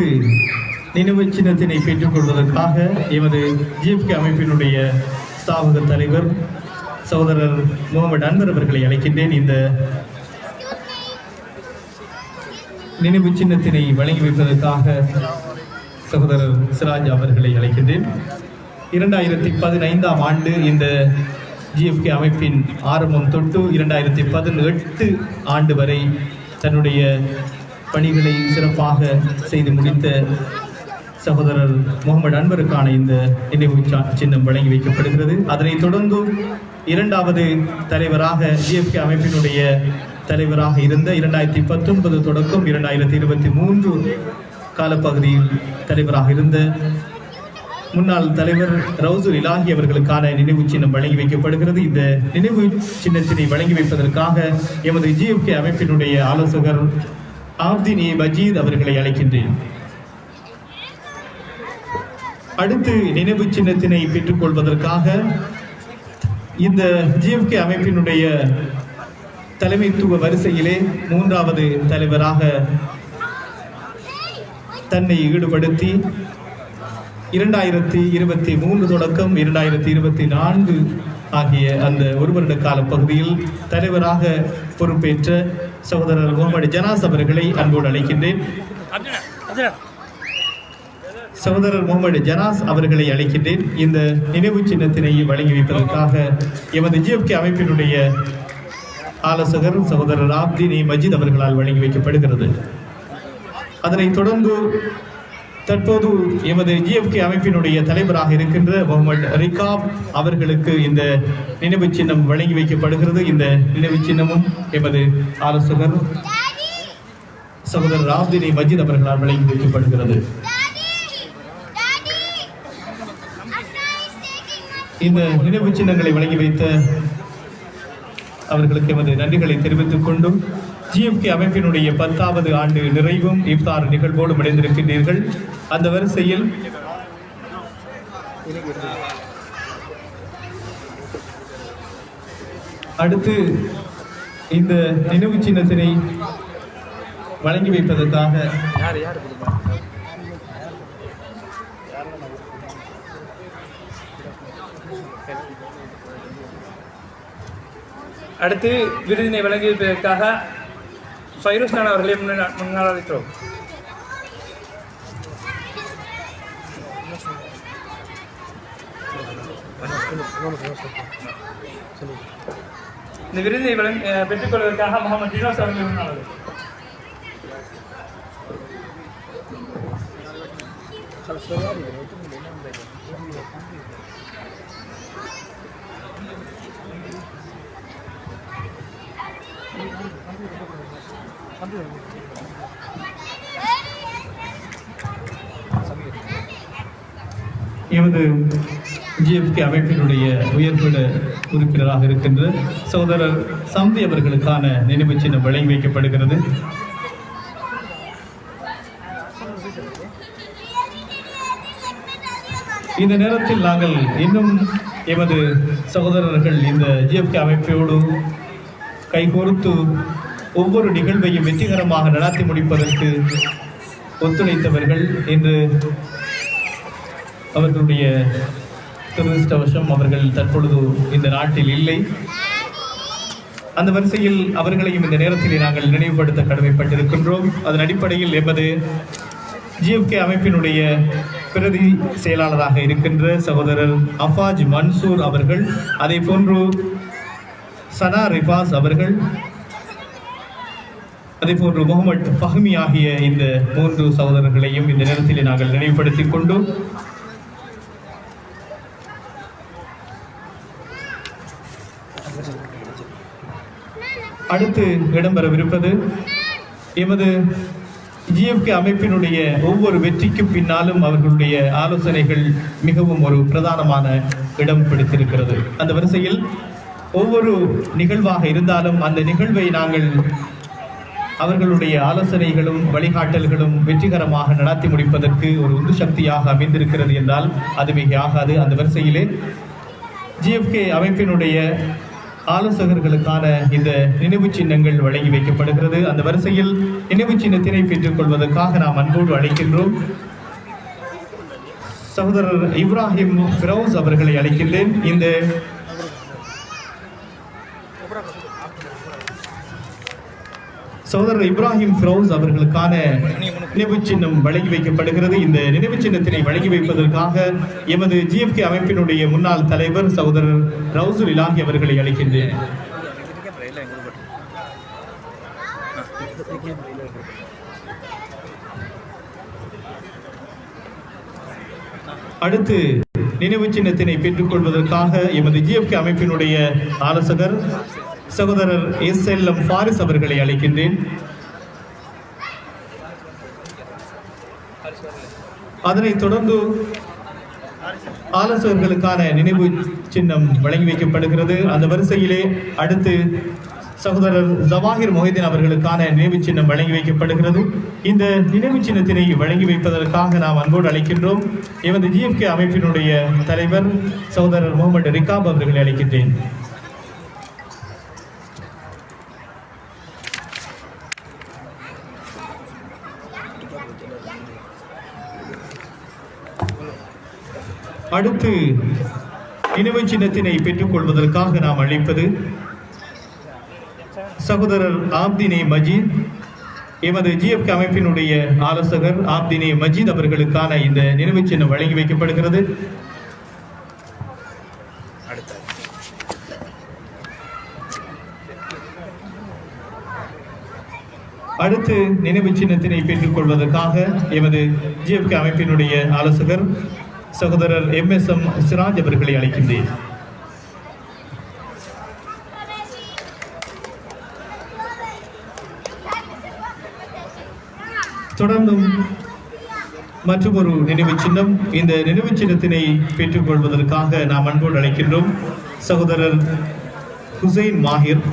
நினைவு சின்னத்தினை பெற்றுக் கொள்வதற்காக எமது ஜிஎஃப்கே அமைப்பினுடைய ஸ்தாபக தலைவர் சகோதரர் முகமது அன்வர் அவர்களை அழைக்கின்றேன். இந்த நினைவு சின்னத்தினை வழங்கி வைப்பதற்காக சகோதரர் சிராஜ் அவர்களை அழைக்கின்றேன். 2015ஆம் ஆண்டு இந்த ஜிஎஃப்கே அமைப்பின் ஆரம்பம் தொட்டு 2018 ஆண்டு வரை தன்னுடைய பணிகளை சிறப்பாக செய்து முடித்த சகோதரர் முகமது அன்வருக்கான இந்த நினைவு சின்னம் வழங்கி வைக்கப்படுகிறது. அதனைத் தொடர்ந்து இரண்டாவது தலைவராக ஜிஎஃப்கே அமைப்பினுடைய தலைவராக இருந்த 2019 தொடக்கம் 2023 காலப்பகுதியில் தலைவராக இருந்த முன்னாள் தலைவர் ரவுசுல் இலாஹி அவர்களுக்கான நினைவு சின்னம் வழங்கி வைக்கப்படுகிறது. இந்த நினைவு சின்னத்தினை வழங்கி வைப்பதற்காக எமது ஜிஎஃப்கே அமைப்பினுடைய ஆலோசகர் ஆப்தினி மஜீத் அவர்களை அழைக்கின்றேன். அடுத்து நினைவு சின்னத்தினை பெற்றுக் கொள்வதற்காக இந்த ஜிஎஃப்கே அமைப்பினுடைய தலைமைத்துவ வரிசையிலே மூன்றாவது தலைவராக தன்னை ஈடுபடுத்தி 2023 தொடக்கம் 2024 ஆகிய அந்த ஒரு வருட கால பகுதியில் தலைவராக பொறுப்பேற்ற சகோதரர் முகமது ஜனாஸ் அவர்களை அன்போடு அழைக்கின்றேன். சகோதரர் முகமது ஜனாஸ் அவர்களை அழைக்கின்றேன். இந்த நினைவு சின்னத்தினை வழங்கி வைப்பதற்காக எமது ஜிஎஃப்கே அமைப்பினுடைய ஆலோசகர் சகோதரர் ஆப்தினி மஜீத் அவர்களால் வழங்கி வைக்கப்படுகிறது. அதனைத் தொடர்ந்து தற்போது எமது ஜிஎஃப்கே அமைப்பினுடைய தலைவராக இருக்கின்ற முகமது ரிகாப் அவர்களுக்கு இந்த நினைவு சின்னம் வழங்கி வைக்கப்படுகிறது. இந்த நினைவு சின்னமும் எமது ஆலோசகர் சகோதரர் ஆப்தினி மஜீத் அவர்களால் வழங்கி வைக்கப்படுகிறது. இந்த நினைவு சின்னங்களை வழங்கி வைத்த அவர்களுக்கு எமது நன்றிகளை தெரிவித்துக் கொண்டும் GFK அமைப்பினுடைய 10வது ஆண்டு நிறைவும் இஃப்தார் நிகழ்வோடு இணைந்திருக்கின்றீர்கள். அந்த வரிசையில் அடுத்து இந்த நினைவு சின்னத்தினை வழங்கி வைப்பதற்காக அடுத்து விருதினை வழங்கி வைப்பதற்காக ஃபைரூஸ் நானா அவர்களை முன்னால் அழைக்கிறோம். இந்த விருதினை பெற்றுக்கொள்வதற்காக முகமது டினோஸ் அவர்களை முன்னால் அழைக்கிறோம். எமது GFK அமைப்பினுடைய உயர்பட உறுப்பினராக இருக்கின்ற சகோதரர் சம்பி அவர்களுக்கான நினைவு சின்னம் வழங்கி வைக்கப்படுகிறது. இந்த நேரத்தில் நாங்கள் இன்னும் எமது சகோதரர்கள் இந்த GFK அமைப்போடு கைகோர்த்து ஒவ்வொரு நிகழ்வையும் வெற்றிகரமாக நடத்தி முடிப்பதற்கு ஒத்துழைத்தவர்கள் இன்று அவர்களுடைய துரதிர்ஷ்டவசம் அவர்கள் தற்பொழுது இந்த நாட்டில் இல்லை. அந்த வரிசையில் அவர்களையும் இந்த நேரத்திலே நாங்கள் நினைவுபடுத்த கடமைப்பட்டிருக்கின்றோம். அதன் அடிப்படையில் எமது GFK அமைப்பினுடைய பிரதி செயலாளராக இருக்கின்ற சகோதரர் அஃபாஜ் மன்சூர் அவர்கள், அதே போன்று சனா ரிபாஸ் அவர்கள், அதே போன்று முகமது ஃபஹ்மி ஆகிய இந்த 3 சகோதரர்களையும் இந்த நேரத்தில் நாங்கள் நினைவுபடுத்திக் கொண்டு அடுத்து இடம்பெறவிருப்பது எமது GFK அமைப்பினுடைய ஒவ்வொரு வெற்றிக்கும் பின்னாலும் அவர்களுடைய ஆலோசனைகள் மிகவும் ஒரு பிரதானமான இடம் பிடித்திருக்கிறது. அந்த வரிசையில் ஒவ்வொரு நிகழ்வாக இருந்தாலும் அந்த நிகழ்வை நாங்கள் அவர்களுடைய ஆலோசனைகளும் வழிகாட்டல்களும் வெற்றிகரமாக நடத்தி முடிப்பதற்கு ஒரு உந்து சக்தியாக அமைந்திருக்கிறது என்றால் அது மிகையாகாது. அந்த வரிசையிலே GFK அமைப்பினுடைய ஆலோசகர்களுக்கான இந்த நினைவு சின்னங்கள் வழங்கி வைக்கப்படுகிறது. அந்த வரிசையில் நினைவு சின்னத்தினை பெற்றுக் கொள்வதற்காக நாம் அன்போடு அழைக்கின்றோம். சகோதரர் இப்ராஹிம் ஃபிரோஸ் அவர்களை அழைக்கின்றேன். இந்த சகோதரர் இப்ராஹிம் ஃபிரோஸ் அவர்களுக்கான நினைவு சின்னம் வழங்கி வைக்கப்படுகிறது. இந்த நினைவு சின்னத்தினை வழங்கி வைப்பதற்காக எமது GFK அமைப்பினுடைய முன்னாள் தலைவர் சகோதரர் ரவுசுல் இலாஹி அவர்களை அழைக்கின்றேன். அடுத்து நினைவு சின்னத்தினை பெற்றுக் கொள்வதற்காக எமது GFK அமைப்பினுடைய ஆலோசகர் சகோதரர் SLM ஃபாரிஸ் அவர்களை அழைக்கின்றேன். அதனைத் தொடர்ந்து ஆலோசகர்களுக்கான நினைவு சின்னம் வழங்கி வைக்கப்படுகிறது. அந்த வரிசையிலே அடுத்து சகோதரர் ஜவாஹிர் மொஹிதீன் அவர்களுக்கான நினைவு சின்னம் வழங்கி வைக்கப்படுகிறது. இந்த நினைவு சின்னத்தினை வழங்கி வைப்பதற்காக நாம் அன்போடு அழைக்கின்றோம் எமது GFK அமைப்பினுடைய தலைவர் சகோதரர் முகமது ரிகாப் அவர்களை அழைக்கின்றேன். அடுத்து நினைவு சின்னத்தினை பெற்றுக் கொள்வதற்காக நாம் அழைப்பது சகோதரர் ஆப்தினே மஜீத். எமது GFK அமைப்பினுடைய ஆலோசகர் ஆப்தினே மஜீத் அவர்களுக்கான இந்த நினைவு சின்னம் வழங்கி வைக்கப்படுகிறது. அடுத்து நினைவு சின்னத்தினை பெற்றுக் கொள்வதற்காக எமது GFK அமைப்பினுடைய ஆலோசகர் சகோதரர் MSM சிராஜ் அவர்களை அழைக்கின்றேன். தொடர்ந்தும் மற்றொரு நினைவு சின்னம். இந்த நினைவு சின்னத்தினை பெற்றுக் கொள்வதற்காக நாம் அன்போடு அழைக்கின்றோம் சகோதரர் ஹுசைன் மாஹிர்.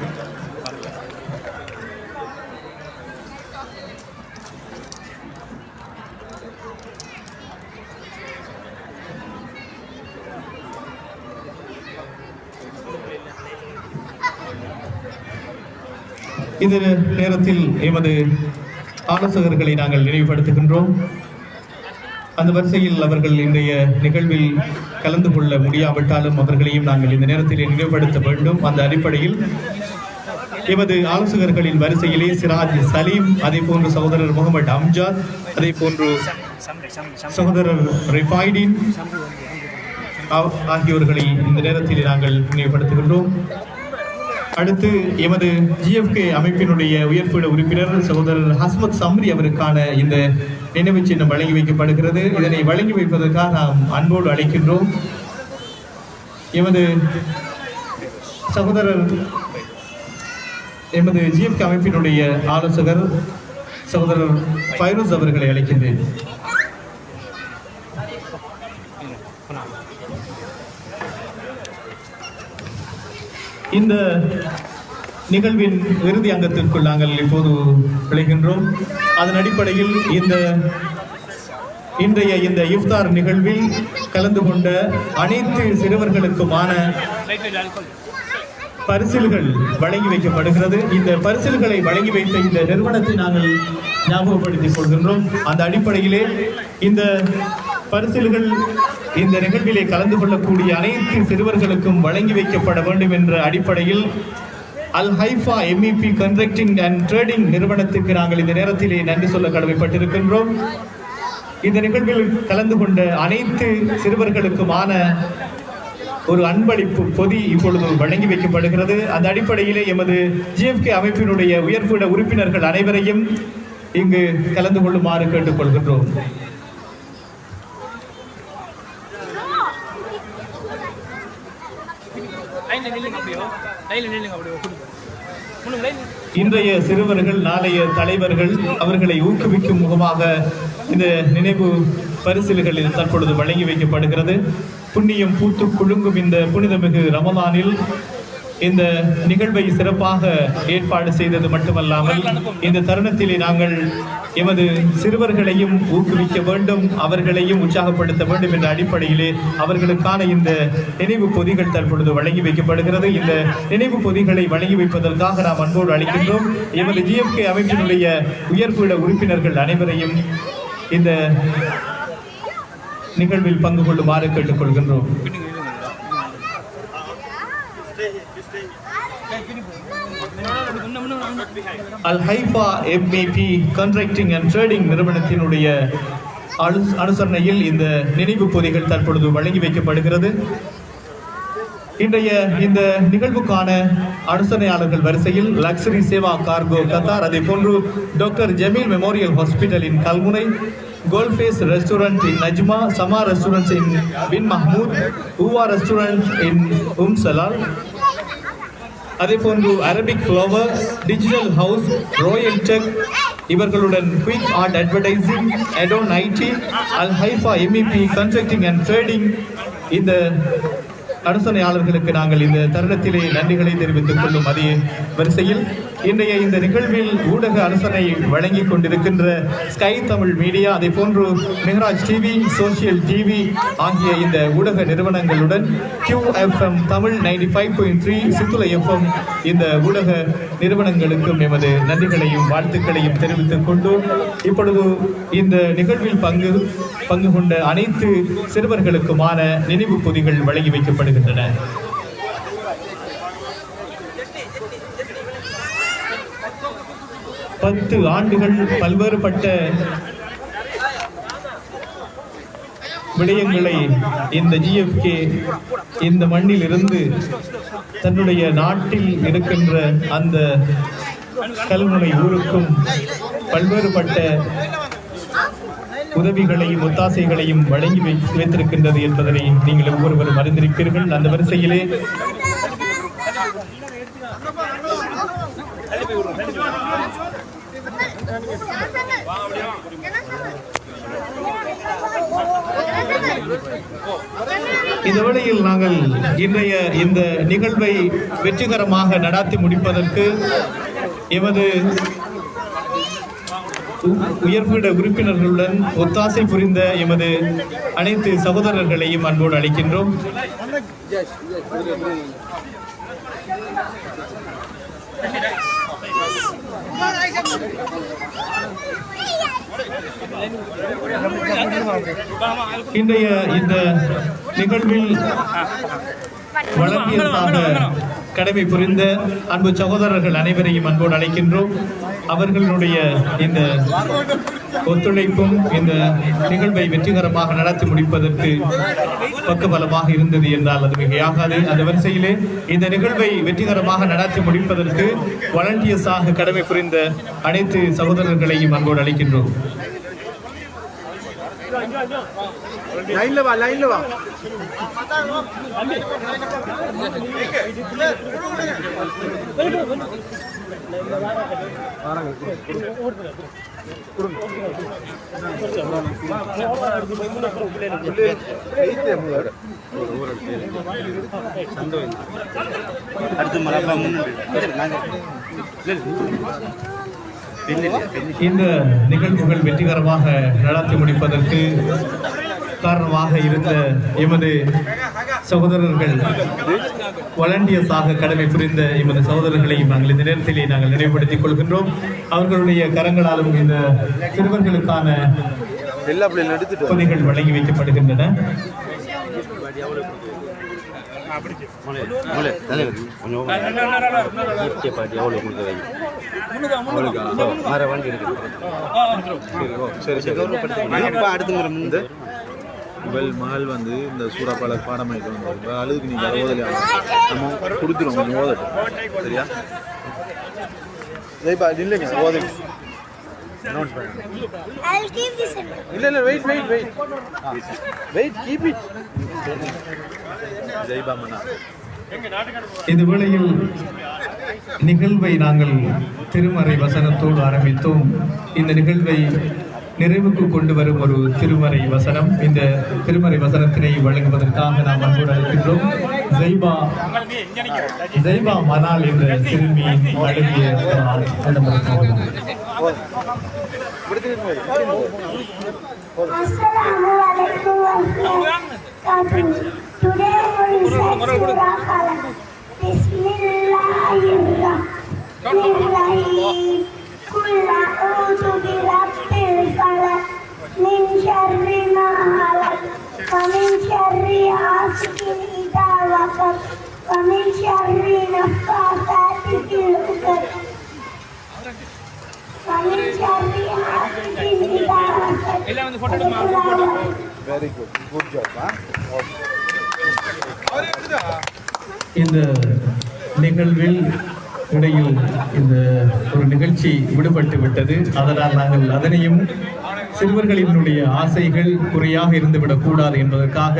இந்த நேரத்தில் எமது ஆலோசகர்களை நாங்கள் நினைவுபடுத்துகின்றோம். அந்த வரிசையில் அவர்கள் இன்றைய நிகழ்வில் கலந்து கொள்ள முடியாவிட்டாலும் அவர்களையும் நாங்கள் இந்த நேரத்தில் நினைவுபடுத்த வேண்டும். அந்த அடிப்படையில் எமது ஆலோசகர்களின் வரிசையிலே சிராஜ் சலீம், அதே போன்று சகோதரர் முகமது அம்ஜாத், அதே போன்று சகோதரர் ரிஃபைடின் ஆகியோர்களை இந்த நேரத்தில் நாங்கள் நினைவுபடுத்துகின்றோம். அடுத்து எமது ஜிஎஃப்கே அமைப்பினுடைய உயர்பீட உறுப்பினர் சகோதரர் ஹஸ்மத் சம்ரி அவருக்கான இந்த நினைவு சின்னம் வழங்கி வைக்கப்படுகிறது. இதனை வழங்கி வைப்பதற்காக நாம் அன்போடு அழைக்கின்றோம். எமது சகோதரர் எமது ஜிஎஃப்கே அமைப்பினுடைய ஆலோசகர் சகோதரர் ஃபைரோஸ் அவர்களை அழைக்கின்றேன். இந்த நிகழ்வின் இறுதி அங்கத்திற்குள் நாங்கள் இப்போது விளைகின்றோம். அதன் அடிப்படையில் இன்றைய இந்த இஃப்தார் நிகழ்வில் கலந்து கொண்ட அனைத்து சிறுவர்களுக்குமான பரிசில்கள் வழங்கி வைக்கப்படுகிறது. இந்த பரிசில்களை வழங்கி வைத்த இந்த நிறுவனத்தை நாங்கள் ஞாபகப்படுத்திக் கொள்கின்றோம். அந்த அடிப்படையிலே இந்த பரிசில்கள் இந்த நிகழ்விலே கலந்து கொள்ளக்கூடிய அனைத்து சிறுவர்களுக்கும் வழங்கி வைக்கப்பட வேண்டும் என்ற அடிப்படையில் Al Haifa MEP constructing and trading நிறுவனத்திற்கு நாங்கள் இந்த நேரத்திலே நன்றி சொல்ல கடமைப்பட்டிருக்கின்றோம். இந்த நிகழ்வில் கலந்து கொண்ட அனைத்து சிறுவர்களுக்குமான ஒரு அன்பளிப்பு பொதி இப்பொழுது வழங்கி வைக்கப்படுகிறது. அந்த அடிப்படையிலே எமது ஜிஎஃப்கே அமைப்பினுடைய உயர்பீட உறுப்பினர்கள் அனைவரையும் இங்கு கலந்து கொள்ளுமாறு கேட்டுக்கொள்கின்றோம். இன்றைய சிறுவர்கள் நாளைய தலைவர்கள், அவர்களை ஊக்குவிக்கும் முகமாக இந்த நினைவு பரிசில்களில் தற்பொழுது வழங்கி வைக்கப்படுகிறது. புண்ணியம் பூத்து குலுங்கும் இந்த புனிதமிகு ரமலானில் இந்த நிகழ்வை சிறப்பாக ஏற்பாடு செய்தது மட்டுமல்லாமல் இந்த தருணத்திலே நாங்கள் எமது சிறுவர்களையும் ஊக்குவிக்க வேண்டும், அவர்களையும் உற்சாகப்படுத்த வேண்டும் என்ற அடிப்படையிலே அவர்களுக்கான இந்த நினைவு பொதிகள் தற்பொழுது வழங்கி வைக்கப்படுகிறது. இந்த நினைவு பொதிகளை வழங்கி வைப்பதற்காக நாம் அன்போடு அழைக்கின்றோம். எமது ஜிஎஃப்கே அமைப்பினுடைய உயர்பீட உறுப்பினர்கள் அனைவரையும் இந்த நிகழ்வில் பங்கு கொள்ளுமாறு கேட்டுக்கொள்கின்றோம். Al Haifa MEP constructing and trading நிறுவனத்தினுடைய அனுசரணையில் இந்த நினைவு பொதிகள் தற்பொழுது வழங்கி வைக்கப்படுகிறது. இன்றைய இந்த நிகழ்வுக்கான அனுசரணையாளர்கள் வரிசையில் லக்ஸரி சேவா கார்கோ கத்தார், அதே போன்று டாக்டர் ஜமீல் மெமோரியல் ஹாஸ்பிட்டல் இன் கல்முனை, கோல்ஃபேஸ் ரெஸ்டாரண்ட் இன் நஜ்மா, சமா ரெஸ்டாரண்ட் இன் பின் மஹ்மூத், ஊவா ரெஸ்டாரண்ட் இன் சலால், அதே போன்று Arabic Flower, Digital House, Royal Tech, இவர்களுடன் Quick Art Advertising, Adon IT, Al Haifa MEP constructing and trading இந்த அனுசரணையாளர்களுக்கு நாங்கள் இந்த தருணத்திலே நன்றிகளை தெரிவித்துக் கொள்ளும் அதே வரிசையில் இன்றைய இந்த நிகழ்வில் ஊடக அனுசரணை வழங்கி கொண்டிருக்கின்ற ஸ்கை தமிழ் மீடியா, அதே போன்று மெஹராஜ் டிவி, சோசியல் டிவி ஆகிய இந்த ஊடக நிறுவனங்களுடன் QFM தமிழ் 95.3, சித்துளை FM இந்த ஊடக நிறுவனங்களுக்கும் எமது நன்றிகளையும் வாழ்த்துக்களையும் தெரிவித்துக் கொண்டு இப்பொழுது இந்த நிகழ்வில் பங்கு கொண்ட அனைத்து சிறுவர்களுக்குமான நினைவு பொதிகள் வழங்கி வைக்கப்படுகின்றன. பத்து ஆண்டுகள் பல்வேறுபட்ட விடயங்களை இந்த ஜிஎஃப்கே இந்த மண்ணில் இருந்து தன்னுடைய நாட்டில் இருக்கின்ற அந்த கல்முனை ஊருக்கும் பல்வேறுபட்ட உதவிகளையும் ஒத்தாசைகளையும் வழங்கி வைத்திருக்கின்றது என்பதனை நீங்கள் ஒவ்வொருவரும் அறிந்திருப்பீர்கள். அந்த வரிசையிலே இந்த வேளையில் நாங்கள் இன்றைய இந்த நிகழ்வை வெற்றிகரமாக நடாத்தி முடிப்பதற்கு எமது உயர்பீட உறுப்பினர்களுடன் ஒத்தாசை புரிந்த எமது அனைத்து சகோதரர்களையும் அன்போடு அழைக்கின்றோம். இன்றைய இந்த நிகழ்வில் வழங்கியதாக கடமை புரிந்த அன்பு சகோதரர்கள் அனைவரையும் அன்போடு அழைக்கின்றோம். அவர்களுடைய இந்த ஒத்துழைப்பும் இந்த நிகழ்வை வெற்றிகரமாக நடத்தி முடிப்பதற்கு பக்கபலமாக இருந்தது என்றால் அது மிகையாகாது. அந்த வரிசையிலே இந்த நிகழ்வை வெற்றிகரமாக நடத்தி முடிப்பதற்கு வாலண்டியர்ஸாக கடமை புரிந்த அனைத்து சகோதரர்களையும் அன்போடு அழைக்கின்றோம். லைன்ல வா இந்த நிகழ்வுகள் வெற்றிகரமாக நடத்தி முடிப்பதற்கு காரணமாக இருந்த எமது சகோதரர்கள் வாலண்டியர்ஸாக கடமை புரிந்த எமது சகோதரர்களையும் நாங்கள் இந்த நேரத்திலே நாங்கள் நினைவுபடுத்திக் கொள்கின்றோம். அவர்களுடைய கரங்களாலும் இந்த சிறுவர்களுக்கான பொதிகள் வழங்கி வைக்கப்படுகின்றன. மகள் வந்து இந்த சூறாப்பால பாடமாயிட்டு வந்து அழுதுக்கு நீங்க ஓதலையா நம்ம கொடுத்துருவோம், கொஞ்சம் ஓதட்டும் சரியா? இல்லைங்க ஓதை இல்ல வெயிட் கீப் இட் ஜெய்பா மன்னா. இந்த வேளையில் நிகழ்வை நாங்கள் திருமறை வசனத்தோடு ஆரம்பித்தோம். இந்த நிகழ்வை நிறைவுக்கு கொண்டு வரும் ஒரு திருமறை வசனம். இந்த திருமறை வசனத்தினை வழங்குவதற்காக நாம் அன்போடு அழைக்கின்றோம். ஜெய்பா மனால் என்ற சிறுமியின் அழகிய Today we recite Surah Falaq. Bismillahirrahmanirrahim. Qul a'udhu birabbil falaq min sharri ma khalaq wa min sharri ghasiqin idha waqab wa min sharri naffathati fil 'uqad wa min sharri hasidin idha hasad. Very good, good job. இந்த நிகழ்வில் இடையில் இந்த ஒரு நிகழ்ச்சி விடுபட்டு விட்டது. அதனால் நாங்கள் அதனையும் சிறுவர்களினுடைய ஆசைகள் குறையாக இருந்துவிடக் கூடாது என்பதற்காக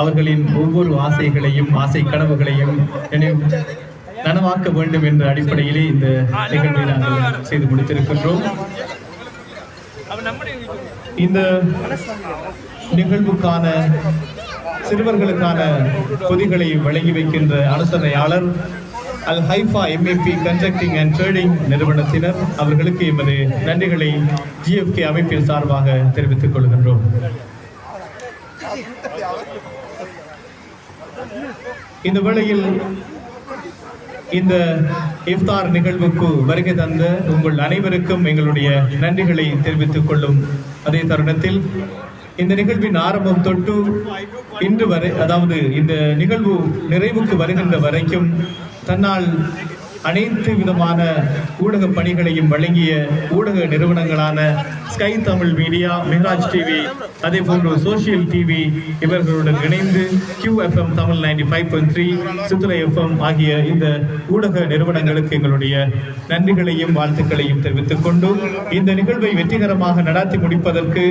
அவர்களின் ஒவ்வொரு ஆசைகளையும் ஆசை கனவுகளையும் நனவாக்க வேண்டும் என்ற அடிப்படையிலே இந்த நிகழ்வை நாங்கள் செய்து முடித்திருக்கின்றோம். இந்த நிகழ்வுக்கான சிறுவர்களுக்கான பொதிகளை வழங்கி வைக்கின்ற அனுசரணையாளர் Al Haifa MEP constructing and trading நிறுவனத்தினர் அவர்களுக்கு எமது நன்றிகளை ஜிஎஃப்கே அமைப்பின் சார்பாக தெரிவித்துக் கொள்கின்றோம். இந்த வேளையில் இந்த இஃப்தார் நிகழ்வுக்கு வருகை தந்த உங்கள் அனைவருக்கும் எங்களுடைய நன்றிகளை தெரிவித்துக் கொள்ளும் அதே தருணத்தில் இந்த நிகழ்வின் ஆரம்பம் தொட்டு இன்று வரை, அதாவது இந்த நிகழ்வு நிறைவுக்கு வருகின்ற வரைக்கும் தன்னால் அனைத்து விதமான ஊடக பணிகளையும் வழங்கிய ஊடக நிறுவனங்களான sky Tamil media, Mihraj TV, அதே போன்று சோசியல் டிவி இவர்களுடன் இணைந்து QFM தமிழ் 95.3, சித்ரா FM ஆகிய இந்த ஊடக நிறுவனங்களுக்கு எங்களுடைய நன்றிகளையும் வாழ்த்துக்களையும் தெரிவித்துக் கொண்டு இந்த நிகழ்வை வெற்றிகரமாக நடத்தி முடிப்பதற்கு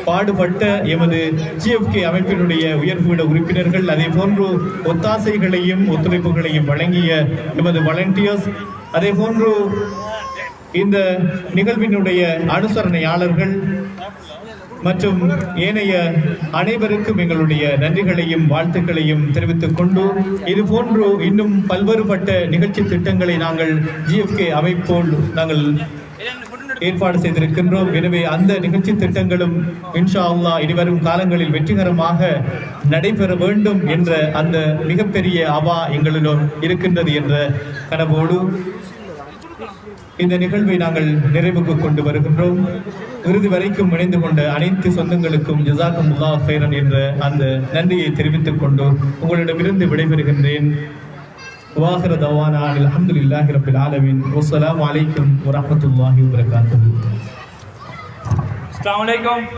பாடுபட்ட எமது GFK அமைப்பினுடைய உயர்பீட உறுப்பினர்கள், அதே போன்று ஒத்தாசைகளையும் ஒத்துழைப்புகளையும் வழங்கிய எமது வாலண்டியர்ஸ், அதே போன்று இந்த நிகழ்வினுடைய அனுசரணையாளர்கள் மற்றும் ஏனைய அனைவருக்கும் எங்களுடைய நன்றிகளையும் வாழ்த்துக்களையும் தெரிவித்துக் கொண்டு இது போன்று இன்னும் பல்வேறுபட்ட நிகழ்ச்சி திட்டங்களை நாங்கள் GFK அமைப்போல் நாங்கள் ஏற்பாடு செய்திருக்கின்றோம். எனவே அந்த நிகழ்ச்சி திட்டங்களும் இன்ஷா அல்லாஹ் இனிவரும் காலங்களில் வெற்றிகரமாக நடைபெற வேண்டும் என்ற அந்த மிகப்பெரிய அவா எங்களிடம் இருக்கின்றது என்ற கனவோடு இந்த நிகழ்வை நாங்கள் நிறைவுக்கு கொண்டு வருகின்றோம். இறுதி வரைக்கும் இணைந்து கொண்ட அனைத்து சொந்தங்களுக்கும் ஜஸாக்குமுல்லாஹ் ஹைரன் என்ற அந்த நன்றியை தெரிவித்துக் கொண்டு உங்களிடமிருந்து விடைபெறுகின்றேன். வாஹிர தவானா அல்ஹம்துலில்லாஹி ரப்பில் ஆலமீன். வஸ்ஸலாமு அலைக்கும் வரஹ்மத்துல்லாஹி வபரகாத்துஹு. அஸ்ஸலாமு அலைக்கும்.